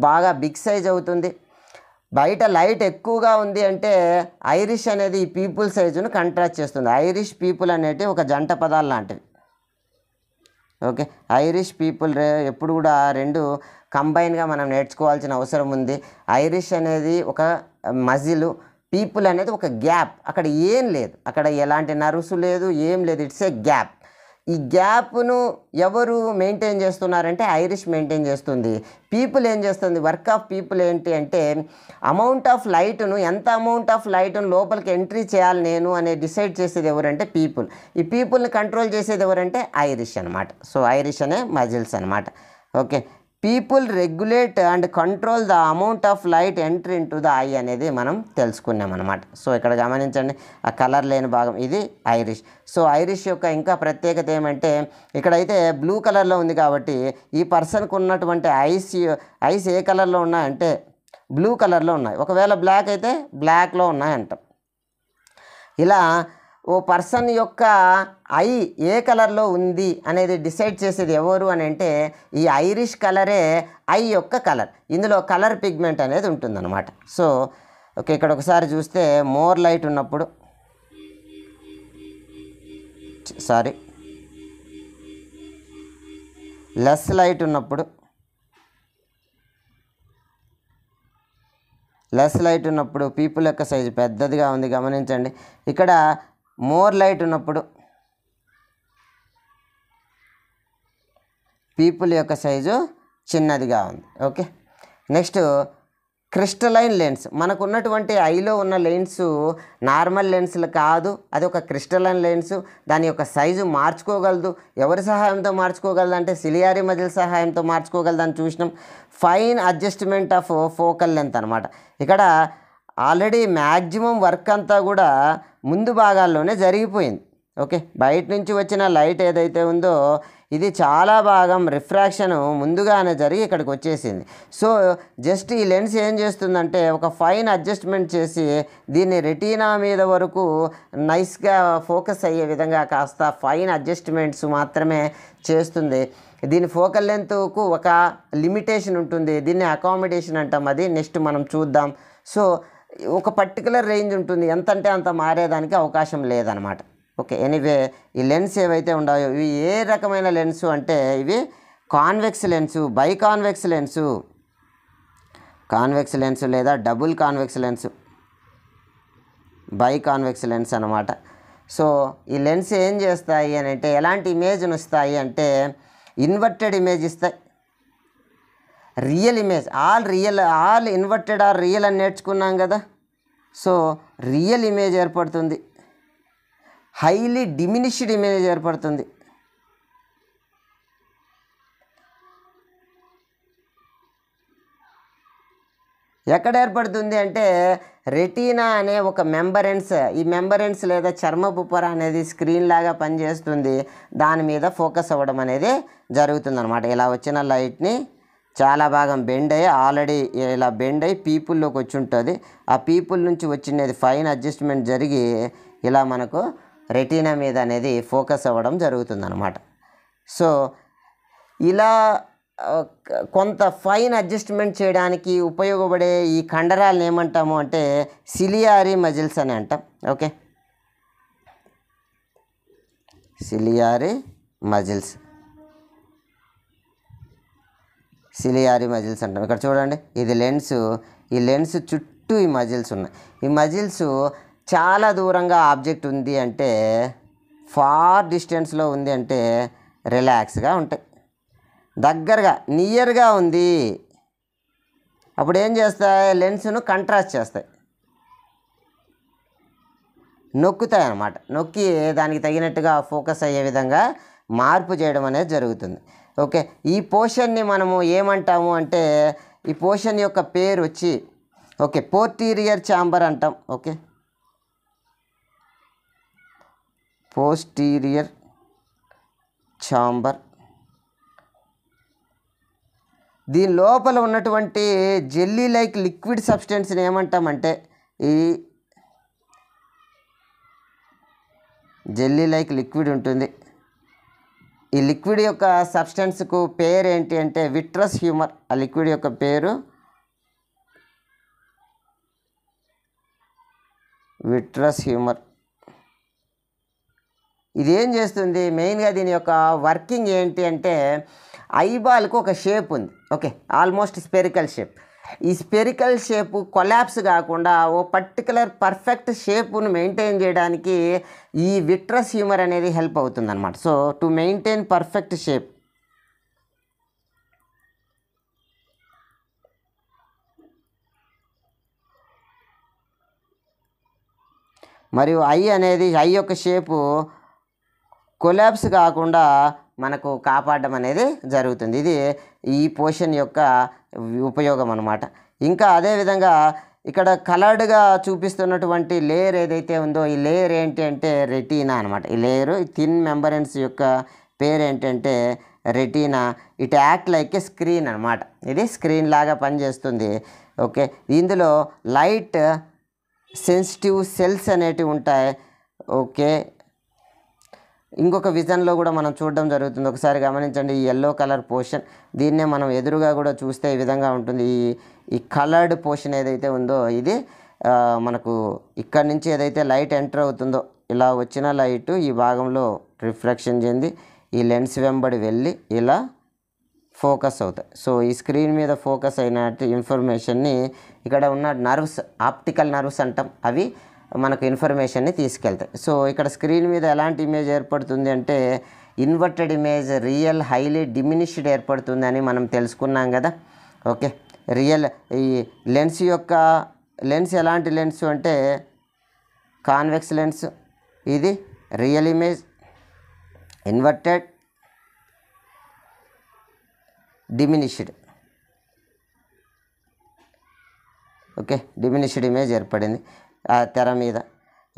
బాగా బిగ్ సైజ్ అవుతుంది. బయట లైట్ ఎక్కువగా ఉంది అంటే ఐరిష్ అనేది ఈ పీపుల్ సైజును కంట్రాస్ట్ చేస్తుంది. ఐరిష్ పీపుల్ అనేది ఒక జంట పదాలు లాంటివి. ఐరిష్ పీపుల్ ఎప్పుడు కూడా రెండు కంబైన్గా మనం నేర్చుకోవాల్సిన అవసరం ఉంది. ఐరిష్ అనేది ఒక మజిలు, పీపుల్ అనేది ఒక గ్యాప్. అక్కడ ఏం లేదు, అక్కడ ఎలాంటి నర్వ్స్ లేదు, ఏం లేదు, ఇట్స్ ఏ గ్యాప్. ఈ గ్యాప్ను ఎవరు మెయింటైన్ చేస్తున్నారంటే ఐరిష్ మెయింటైన్ చేస్తుంది. పీపుల్ ఏం చేస్తుంది, వర్క్ ఆఫ్ పీపుల్ ఏంటి అంటే అమౌంట్ ఆఫ్ లైట్ను, ఎంత అమౌంట్ ఆఫ్ లైట్ను లోపలికి ఎంట్రీ చేయాలి నేను అనే డిసైడ్ చేసేది ఎవరంటే పీపుల్. ఈ పీపుల్ని కంట్రోల్ చేసేది ఎవరంటే ఐరిష్ అనమాట. సో ఐరిష్ అనే మజిల్స్ అనమాట. Okay, people regulate and control the amount of light entry in to the I అనేది మనం తెలుసుకున్నాం అనమాట. సో ఇక్కడ గమనించండి, ఆ కలర్ లేని భాగం ఇది ఐరిష్. సో ఐరిష్ యొక్క ఇంకా ప్రత్యేకత ఏమంటే ఇక్కడైతే బ్లూ కలర్లో ఉంది కాబట్టి ఈ పర్సన్కి ఉన్నటువంటి ఐస్ ఏ కలర్లో ఉన్నాయంటే బ్లూ కలర్లో ఉన్నాయి. ఒకవేళ బ్లాక్ అయితే బ్లాక్లో ఉన్నాయంటాం. ఇలా ఓ పర్సన్ యొక్క ఐ ఏ కలర్లో ఉంది అనేది డిసైడ్ చేసేది ఎవరు అని అంటే ఈ ఐరిష్ కలరే ఐ యొక్క కలర్. ఇందులో కలర్ పిగ్మెంట్ అనేది ఉంటుందన్నమాట. సో ఓకే, ఇక్కడ ఒకసారి చూస్తే మోర్ లైట్ ఉన్నప్పుడు, లెస్ లైట్ ఉన్నప్పుడు, పీపుల్ యొక్క సైజు పెద్దదిగా ఉంది గమనించండి. ఇక్కడ మోర్ లైట్ ఉన్నప్పుడు పీపుల్ యొక్క సైజు చిన్నదిగా ఉంది. Okay, next crystalline lens. మనకు ఉన్నటువంటి ఐలో ఉన్న లెన్స్ నార్మల్ లెన్స్లు కాదు, అది ఒక క్రిస్టలైన్ లెన్స్. దాని యొక్క సైజు మార్చుకోగలదు. ఎవరి సహాయంతో మార్చుకోగలదు అంటే సిలియారీ మజిల్ సహాయంతో మార్చుకోగలదని చూసినాం. Fine adjustment of focal length అనమాట. ఇక్కడ ఆల్రెడీ మ్యాక్సిమం వర్క్ అంతా కూడా ముందు భాగాల్లోనే జరిగిపోయింది. ఓకే, బయట నుంచి వచ్చిన లైట్ ఏదైతే ఉందో ఇది చాలా భాగం రిఫ్రాక్షన్ ముందుగానే జరిగి ఇక్కడికి వచ్చేసింది. సో జస్ట్ ఈ లెన్స్ ఏం చేస్తుందంటే ఒక ఫైన్ అడ్జస్ట్మెంట్ చేసి దీన్ని రెటీనా మీద వరకు నైస్గా ఫోకస్ అయ్యే విధంగా కాస్త ఫైన్ అడ్జస్ట్మెంట్స్ మాత్రమే చేస్తుంది. దీని ఫోకల్ లెంత్కు ఒక లిమిటేషన్ ఉంటుంది, దీన్ని అకామిడేషన్ అంటాం. అది నెక్స్ట్ మనం చూద్దాం. సో ఒక పర్టికులర్ రేంజ్ ఉంటుంది, ఎంత అంటే అంత మారేదానికి అవకాశం లేదనమాట. ఓకే, ఎనీవే ఈ లెన్స్ ఏవైతే ఉన్నాయో ఇవి ఏ రకమైన లెన్సు అంటే ఇవి convex lens, biconvex lens, convex lens లేదా double convex lens, biconvex lens అనమాట. సో ఈ లెన్స్ ఏం చేస్తాయి అని అంటే ఎలాంటి ఇమేజ్ను ఇస్తాయి అంటే ఇన్వర్టెడ్ ఇమేజ్ ఇస్తాయి, real image, all inverted are real అని నేర్చుకున్నాం కదా. సో రియల్ ఇమేజ్ ఏర్పడుతుంది, హైలీ డిమినిష్డ్ ఇమేజ్ ఏర్పడుతుంది. ఎక్కడ ఏర్పడుతుంది అంటే రెటీనా అనే ఒక మెంబరెన్స్, ఈ మెంబరెన్స్ లేదా చర్మపు పొర అనేది స్క్రీన్ లాగా పనిచేస్తుంది. దాని మీద ఫోకస్ అవ్వడం అనేది జరుగుతుందన్నమాట. ఇలా వచ్చిన లైట్ని చాలా భాగం బెండ్ అయ్యి ఆల్రెడీ ఇలా బెండ్ అయ్యి పీపుల్లోకి వచ్చి ఉంటుంది. ఆ పీపుల్ నుంచి వచ్చినది ఫైన్ అడ్జస్ట్మెంట్ జరిగి ఇలా మనకు రెటీనా మీద అనేది ఫోకస్ అవ్వడం జరుగుతుందన్నమాట. సో ఇలా కొంత ఫైన్ అడ్జస్ట్మెంట్ చేయడానికి ఉపయోగపడే ఈ కండరాలను ఏమంటాము అంటే సిలియారీ మజిల్స్ అని అంటాం. ఓకే, సిలియారీ మజిల్స్ అంటాం. ఇక్కడ చూడండి, ఇది లెన్స్, ఈ లెన్స్ చుట్టూ ఈ మజిల్స్ ఉన్నాయి. ఈ మజిల్స్ చాలా దూరంగా ఆబ్జెక్ట్ ఉంది అంటే ఫార్ డిస్టెన్స్లో ఉంది అంటే రిలాక్స్గా ఉంటాయి. దగ్గరగా నియర్గా ఉంది అప్పుడు ఏం చేస్తాయి, లెన్స్ను కంట్రాస్ట్ చేస్తాయి, నొక్కుతాయి అన్నమాట. నొక్కి దానికి తగినట్టుగా ఫోకస్ అయ్యే విధంగా మార్పు చేయడం అనేది జరుగుతుంది. ఓకే, ఈ పోర్షన్ని మనము ఏమంటాము అంటే ఈ పోర్షన్ యొక్క పేరు వచ్చి ఓకే పోస్టీరియర్ ఛాంబర్ అంటాం. Okay, posterior chamber. దీని లోపల ఉన్నటువంటి జెల్లీ లైక్ లిక్విడ్ సబ్స్టెన్స్ని ఏమంటామంటే ఈ జెల్లీ లైక్ లిక్విడ్ ఉంటుంది. ఈ లిక్విడ్ యొక్క సబ్స్టెన్స్కు పేరు ఏంటి అంటే విట్రస్ హ్యూమర్. ఆ లిక్విడ్ యొక్క పేరు విట్రస్ హ్యూమర్. ఇది ఏం చేస్తుంది, మెయిన్గా దీని యొక్క వర్కింగ్ ఏంటి అంటే ఐబాల్కు ఒక షేప్ ఉంది. Okay, almost spherical shape. ఈ స్పెరికల్ షేపు కొలాప్స్ కాకుండా ఓ పర్టికులర్ పర్ఫెక్ట్ షేప్ను మెయింటైన్ చేయడానికి ఈ విట్రస్ హ్యూమర్ అనేది హెల్ప్ అవుతుంది అనమాట. So to maintain perfect shape. మరియు ఐ యొక్క షేపు కొలాప్స్ కాకుండా మనకు కాపాడడం అనేది జరుగుతుంది. ఇది ఈ పోర్షన్ యొక్క ఉపయోగం అన్నమాట. ఇంకా అదేవిధంగా ఇక్కడ కలర్డ్గా చూపిస్తున్నటువంటి లేయర్ ఏదైతే ఉందో ఈ లేయర్ ఏంటి అంటే రెటీనా అనమాట. ఈ లేయరు థిన్ మెంబరెన్స్ యొక్క పేరు ఏంటంటే retina. It act like A screen అనమాట. ఇది స్క్రీన్ లాగా పనిచేస్తుంది. ఓకే, ఇందులో లైట్ సెన్సిటివ్ సెల్స్ అనేటివి ఉంటాయి. ఓకే, ఇంకొక విజన్లో కూడా మనం చూడడం జరుగుతుంది. ఒకసారి గమనించండి, ఈ ఎల్లో కలర్ పోర్షన్, దీన్నే మనం ఎదురుగా కూడా చూస్తే ఈ విధంగా ఉంటుంది. ఈ కలర్డ్ పోర్షన్ ఏదైతే ఉందో ఇది మనకు ఇక్కడ నుంచి ఏదైతే లైట్ ఎంటర్ అవుతుందో ఇలా వచ్చిన లైట్ ఈ భాగంలో రిఫ్లెక్షన్ చెంది ఈ లెన్స్ వెంబడి వెళ్ళి ఇలా ఫోకస్ అవుతాయి. సో ఈ స్క్రీన్ మీద ఫోకస్ అయినట్టు ఇన్ఫర్మేషన్ని ఇక్కడ ఉన్న నర్వ్స్, ఆప్టికల్ నర్వ్స్ అంటాం, అవి మనకు ఇన్ఫర్మేషన్ని తీసుకెళ్తాయి. సో ఇక్కడ స్క్రీన్ మీద ఎలాంటి ఇమేజ్ ఏర్పడుతుంది అంటే inverted image, real highly diminished ఏర్పడుతుంది అని మనం తెలుసుకున్నాం కదా. ఓకే, రియల్ ఈ లెన్స్ ఎలాంటి లెన్స్ అంటే కాన్వెక్స్ లెన్స్, ఇది real image, inverted, diminished. Okay, diminished image ఏర్పడింది ఆ తెర మీద.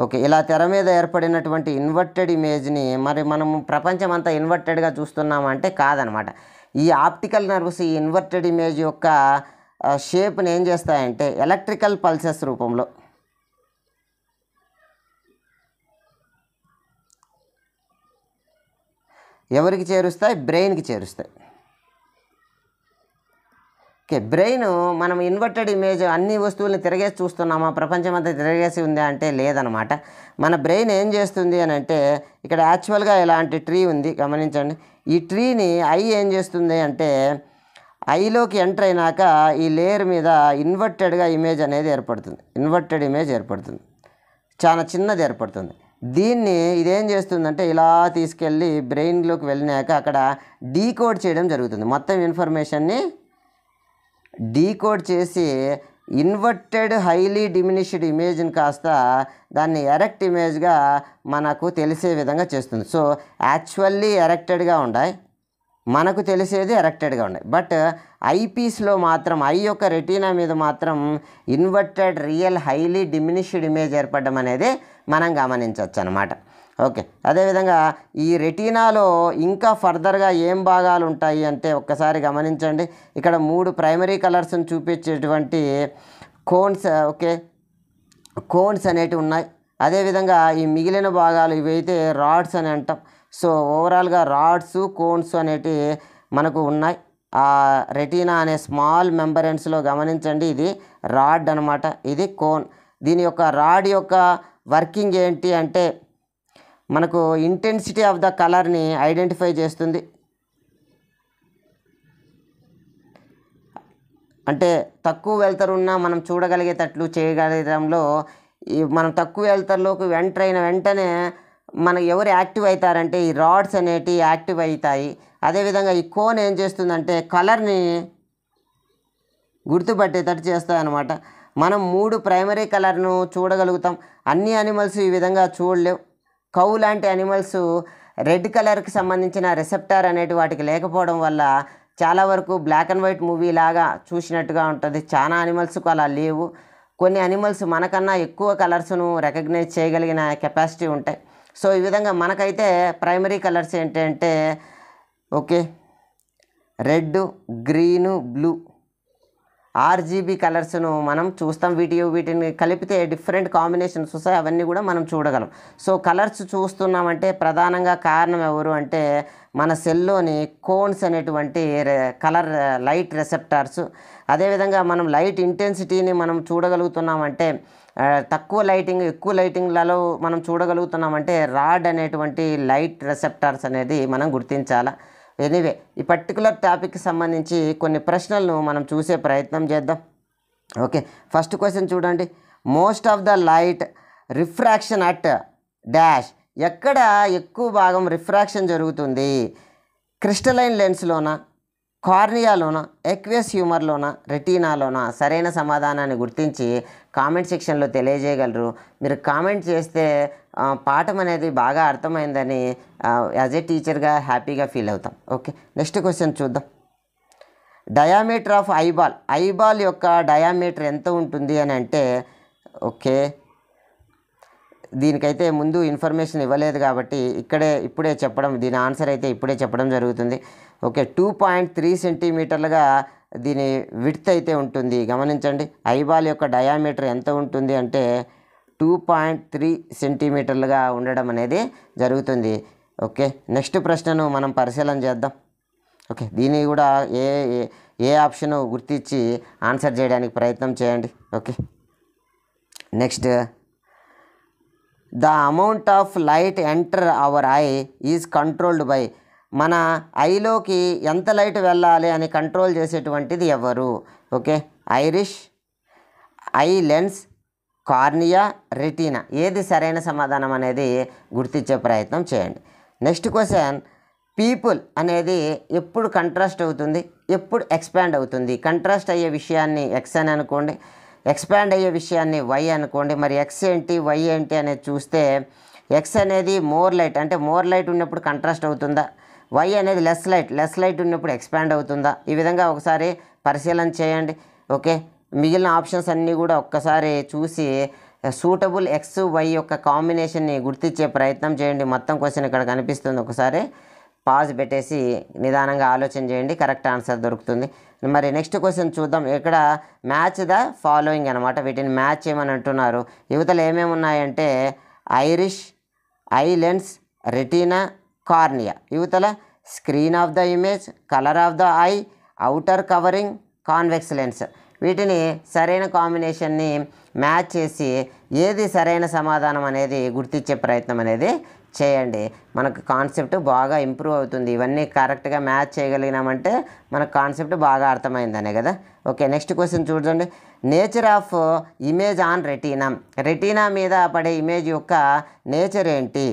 ఓకే, ఇలా తెర మీద ఏర్పడినటువంటి ఇన్వర్టెడ్ ఇమేజ్ని మరి మనము ప్రపంచం అంతా ఇన్వర్టెడ్గా చూస్తున్నామంటే కాదనమాట. ఈ ఆప్టికల్ నర్వ్స్ ఈ ఇన్వర్టెడ్ ఇమేజ్ యొక్క షేప్ని ఏం చేస్తాయంటే ఎలక్ట్రికల్ పల్సెస్ రూపంలో ఎవరికి చేరుస్తాయి? బ్రెయిన్కి చేరుస్తాయి. ఓకే, బ్రెయిన్ మనం ఇన్వర్టెడ్ ఇమేజ్ అన్ని వస్తువుల్ని తిరగేసి చూస్తున్నామా, ప్రపంచం అంతా తిరగేసి ఉందా అంటే లేదనమాట. మన బ్రెయిన్ ఏం చేస్తుంది అని అంటే ఇక్కడ యాక్చువల్గా ఇలాంటి ట్రీ ఉంది, గమనించండి. ఈ ట్రీని ఐ ఏం చేస్తుంది అంటే ఐలోకి ఎంటర్ అయినాక ఈ లేయర్ మీద ఇన్వర్టెడ్గా ఇమేజ్ అనేది ఏర్పడుతుంది. ఇన్వర్టెడ్ ఇమేజ్ ఏర్పడుతుంది, చాలా చిన్నది ఏర్పడుతుంది. దీన్ని ఇదేం చేస్తుందంటే ఇలా తీసుకెళ్ళి బ్రెయిన్లోకి వెళ్ళినాక అక్కడ డీకోడ్ చేయడం జరుగుతుంది. మొత్తం ఇన్ఫర్మేషన్ని డీకోడ్ చేసి ఇన్వర్టెడ్ హైలీ డిమినిష్డ్ ఇమేజ్ని కాస్త దాన్ని ఎరెక్ట్ ఇమేజ్గా మనకు తెలిసే విధంగా చేస్తుంది. సో యాక్చువల్లీ ఎరెక్టెడ్గా ఉన్నాయి, మనకు తెలిసేది ఎరెక్టెడ్గా ఉన్నాయి. బట్ ఐపీస్లో మాత్రం ఐ యొక్క రెటీనా మీద మాత్రం inverted real highly diminished image ఏర్పడడం అనేది మనం గమనించవచ్చు అన్నమాట. ఓకే, అదేవిధంగా ఈ రెటీనాలో ఇంకా ఫర్దర్గా ఏం భాగాలు ఉంటాయి అంటే ఒక్కసారి గమనించండి. ఇక్కడ 3 ప్రైమరీ కలర్స్ని చూపించేటువంటి కోన్స్, ఓకే, కోన్స్ అనేటివి ఉన్నాయి. అదేవిధంగా ఈ మిగిలిన భాగాలు ఇవైతే రాడ్స్ అని అంటాం. సో ఓవరాల్గా రాడ్స్, కోన్స్ అనేటివి మనకు ఉన్నాయి. ఆ రెటీనా అనే స్మాల్ మెంబరెన్స్లో గమనించండి, ఇది రాడ్ అనమాట, ఇది కోన్. దీని యొక్క రాడ్ యొక్క వర్కింగ్ ఏంటి అంటే మనకు ఇంటెన్సిటీ ఆఫ్ ద కలర్ని ఐడెంటిఫై చేస్తుంది. అంటే తక్కువ వెలుతురున్నా మనం చూడగలిగేటట్లు చేయగలగడంలో మనం తక్కువ వెలుతురులోకి ఎంటర్ అయిన వెంటనే మన ఎవరు యాక్టివ్ అవుతారంటే ఈ రాడ్స్ అనేటివి యాక్టివ్ అవుతాయి. అదేవిధంగా ఈ కోన్ ఏం చేస్తుందంటే కలర్ని గుర్తుపట్టేటట్టు చేస్తాయన్నమాట. మనం 3 ప్రైమరీ కలర్ను చూడగలుగుతాం. అన్ని యానిమల్స్ ఈ విధంగా చూడలేవు. కౌ లాంటి యానిమల్స్ రెడ్ కలర్కి సంబంధించిన రిసెప్టార్ అనేటి వాటికి లేకపోవడం వల్ల చాలా వరకు బ్లాక్ అండ్ వైట్ మూవీ లాగా చూసినట్టుగా ఉంటుంది. చాలా యానిమల్స్కు అలా లేవు. కొన్ని యానిమల్స్ మనకన్నా ఎక్కువ కలర్స్ను రికగ్నైజ్ చేయగలిగిన కెపాసిటీ ఉంటాయి. సో ఈ విధంగా మనకైతే ప్రైమరీ కలర్స్ ఏంటంటే okay red, green, blue, RGB కలర్స్ను మనం చూస్తాం. వీటిని కలిపితే డిఫరెంట్ కాంబినేషన్స్ వస్తాయి, అవన్నీ కూడా మనం చూడగలం. సో కలర్స్ చూస్తున్నామంటే ప్రధానంగా కారణం ఎవరు అంటే మన సెల్లోని కోన్స్ అనేటువంటి కలర్ లైట్ రిసెప్టార్స్. అదేవిధంగా మనం లైట్ ఇంటెన్సిటీని మనం చూడగలుగుతున్నామంటే తక్కువ లైటింగ్, ఎక్కువ లైటింగ్లలో మనం చూడగలుగుతున్నామంటే రాడ్ అనేటువంటి లైట్ రిసెప్టార్స్ అనేది మనం గుర్తించాలా. ఎనీవే ఈ పర్టికులర్ టాపిక్కి సంబంధించి కొన్ని ప్రశ్నలను మనం చూసే ప్రయత్నం చేద్దాం. ఓకే, ఫస్ట్ క్వశ్చన్ చూడండి. Most of the light refraction at dash, ఎక్కడ ఎక్కువ భాగం రిఫ్రాక్షన్ జరుగుతుంది? క్రిస్టలైన్ లెన్స్లోనా, కార్నియాలోనా, ఎక్వేస్ హ్యూమర్లోనా, రెటీనాలోనా? సరైన సమాధానాన్ని గుర్తించి కామెంట్ సెక్షన్లో తెలియజేయగలరు. మీరు కామెంట్ చేస్తే పాఠం అనేది బాగా అర్థమైందని యాజ్ ఏ టీచర్గా హ్యాపీగా ఫీల్ అవుతాం. ఓకే, నెక్స్ట్ క్వశ్చన్ చూద్దాం. డయామీటర్ ఆఫ్ ఐబాల్ యొక్క డయామీటర్ ఎంత ఉంటుంది అని అంటే, ఓకే దీనికైతే ముందు ఇన్ఫర్మేషన్ ఇవ్వలేదు కాబట్టి ఇప్పుడే చెప్పడం, దీని ఆన్సర్ అయితే ఇప్పుడే చెప్పడం జరుగుతుంది. ఓకే, 2.3 సెంటీమీటర్లుగా దీని విడ్త్ అయితే ఉంటుంది. గమనించండి, ఐబాల్ యొక్క డయామీటర్ ఎంత ఉంటుంది అంటే 2.3 సెంటీమీటర్లుగా ఉండడం అనేది జరుగుతుంది. ఓకే, నెక్స్ట్ ప్రశ్నను మనం పరిశీలన చేద్దాం. ఓకే, దీన్ని కూడా ఏ ఆప్షన్ గుర్తించి ఆన్సర్ చేయడానికి ప్రయత్నం చేయండి. Okay, next, the amount of light enter our eye is controlled by, మన ఐలోకి ఎంత లైట్ వెళ్ళాలి అని కంట్రోల్ చేసేటువంటిది ఎవరు? Okay, iris, eye lens, cornea, retina? ఏది సరైన సమాధానం అనేది గుర్తించే ప్రయత్నం చేయండి. నెక్స్ట్ క్వశ్చన్, పీపుల్ అనేది ఎప్పుడు కంట్రాస్ట్ అవుతుంది, ఎప్పుడు ఎక్స్పాండ్ అవుతుంది? కంట్రాస్ట్ అయ్యే విషయాన్ని ఎక్స్ అని అనుకోండి, ఎక్స్పాండ్ అయ్యే విషయాన్ని వై అనుకోండి. మరి ఎక్స్ ఏంటి, వై ఏంటి అనేది చూస్తే ఎక్స్ అనేది మోర్ లైట్, అంటే మోర్ లైట్ ఉన్నప్పుడు కంట్రాస్ట్ అవుతుందా? వై అనేది లెస్ లైట్ ఉన్నప్పుడు ఎక్స్పాండ్ అవుతుందా? ఈ విధంగా ఒకసారి పరిశీలన చేయండి. ఓకే, మిగిలిన ఆప్షన్స్ అన్నీ కూడా ఒక్కసారి చూసి సూటబుల్ ఎక్స్ వై యొక్క కాంబినేషన్ని గుర్తించే ప్రయత్నం చేయండి. మొత్తం క్వశ్చన్ ఇక్కడ కనిపిస్తుంది, ఒకసారి పాజ్ పెట్టేసి నిదానంగా ఆలోచన చేయండి, కరెక్ట్ ఆన్సర్ దొరుకుతుంది. మరి నెక్స్ట్ క్వశ్చన్ చూద్దాం. ఇక్కడ మ్యాచ్ ద ఫాలోయింగ్ అనమాట, వీటిని మ్యాచ్ చేయమని అంటున్నారు. యువతలు ఏమేమి ఉన్నాయంటే iris, eye lens, retina, cornea. యువతల screen of the image, colour of the eye, outer covering, convex lens. వీటిని సరైన కాంబినేషన్ని మ్యాచ్ చేసి ఏది సరైన సమాధానం అనేది గుర్తించే ప్రయత్నం అనేది చేయండి. మనకు కాన్సెప్ట్ బాగా ఇంప్రూవ్ అవుతుంది. ఇవన్నీ కరెక్ట్గా మ్యాచ్ చేయగలిగినామంటే మనకు కాన్సెప్ట్ బాగా అర్థమైందనే కదా. ఓకే, నెక్స్ట్ క్వశ్చన్ చూడండి. Nature of image on retina, retina మీద పడే ఇమేజ్ యొక్క నేచర్ ఏంటి?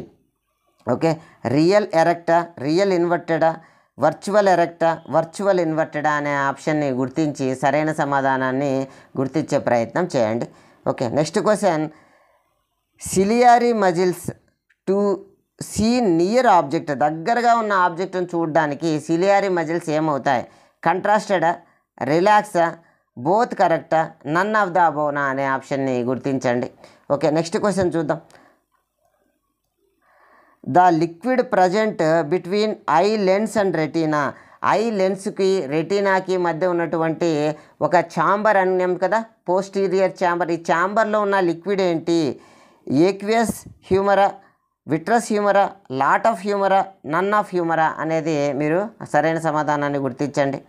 ఓకే, రియల్ ఎరెక్టా, రియల్ ఇన్వర్టెడా, వర్చువల్ ఎరెక్టా, వర్చువల్ ఇన్వర్టెడా అనే ఆప్షన్ని గుర్తించి సరైన సమాధానాన్ని గుర్తించే ప్రయత్నం చేయండి. Okay, next question, ciliary muscles to see near object, దగ్గరగా ఉన్న ఆబ్జెక్ట్ను చూడడానికి సిలియరీ మజిల్స్ ఏమవుతాయి? కంట్రాస్టెడా, రిలాక్సా, బోత్ కరెక్టా, నన్ ఆఫ్ ద అబోనా అనే ఆప్షన్ని గుర్తించండి. ఓకే, నెక్స్ట్ క్వశ్చన్ చూద్దాం. The liquid present between eye lens and retina, eye లెన్స్కి రెటీనాకి మధ్య ఉన్నటువంటి ఒక ఛాంబర్ అన్నాం కదా, పోస్టీరియర్ ఛాంబర్. ఈ ఛాంబర్లో ఉన్న లిక్విడ్ ఏంటి? ఏక్వియస్ హ్యూమరా, విట్రస్ హ్యూమరా, లాట్ ఆఫ్ హ్యూమరా, నన్ ఆఫ్ హ్యూమరా అనేది మీరు సరైన సమాధానాన్ని గుర్తించండి.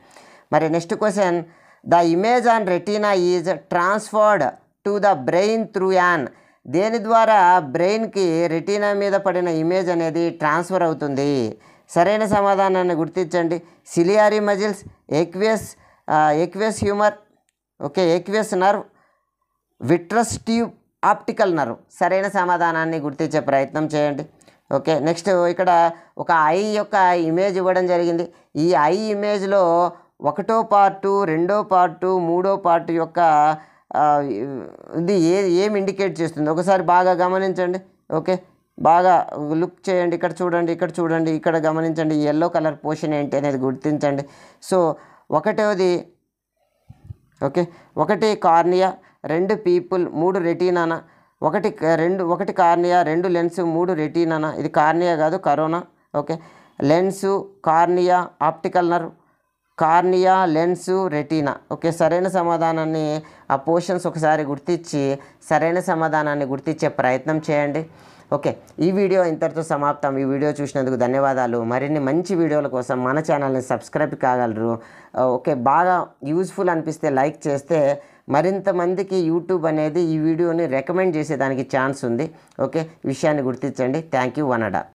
మరి next question, the image on retina is transferred to the brain through an, దేని ద్వారా బ్రెయిన్కి రెటీనా మీద పడిన ఇమేజ్ అనేది ట్రాన్స్ఫర్ అవుతుంది? సరైన సమాధానాన్ని గుర్తించండి. Ciliary muscles, aqueous humour, okay aqueous nerve, విట్రస్ tube, optical nerve. సరైన సమాధానాన్ని గుర్తించే ప్రయత్నం చేయండి. ఓకే, నెక్స్ట్ ఇక్కడ ఒక ఐ యొక్క ఇమేజ్ ఇవ్వడం జరిగింది. ఈ ఐ ఇమేజ్లో ఒకటో పార్టు, రెండో పార్టు, మూడో పార్టు యొక్క ఇది ఏం ఇండికేట్ చేస్తుంది ఒకసారి బాగా గమనించండి. ఓకే, బాగా లుక్ చేయండి. ఇక్కడ చూడండి, ఇక్కడ చూడండి, ఇక్కడ గమనించండి. ఎల్లో కలర్ పోర్షన్ ఏంటి అనేది గుర్తించండి. సో ఒకటోది, ఓకే, ఒకటి కార్నియా, రెండు పీపుల్, మూడు రెటీనానా, ఒకటి కార్నియా, రెండు లెన్స్, మూడు రెటీనానా? ఇది కార్నియా కాదు, corona. Okay, lens, cornea, optical nerve, cornea, lens, retina. Okay, సరైన సమాధానాన్ని ఆ పోర్షన్స్ ఒకసారి గుర్తించి సరైన సమాధానాన్ని గుర్తించే ప్రయత్నం చేయండి. ఓకే, ఈ వీడియో ఇంతటితో సమాప్తం. ఈ వీడియో చూసినందుకు ధన్యవాదాలు. మరిన్ని మంచి వీడియోల కోసం మన ఛానల్ని సబ్స్క్రైబ్ కాగలరు. ఓకే, బాగా యూజ్ఫుల్ అనిపిస్తే లైక్ చేస్తే మరింత మందికి యూట్యూబ్ అనేది ఈ వీడియోని రికమెండ్ చేసేదానికి ఛాన్స్ ఉంది. ఓకే, ఈ విషయాన్ని గుర్తించండి. Thank you, వనడా.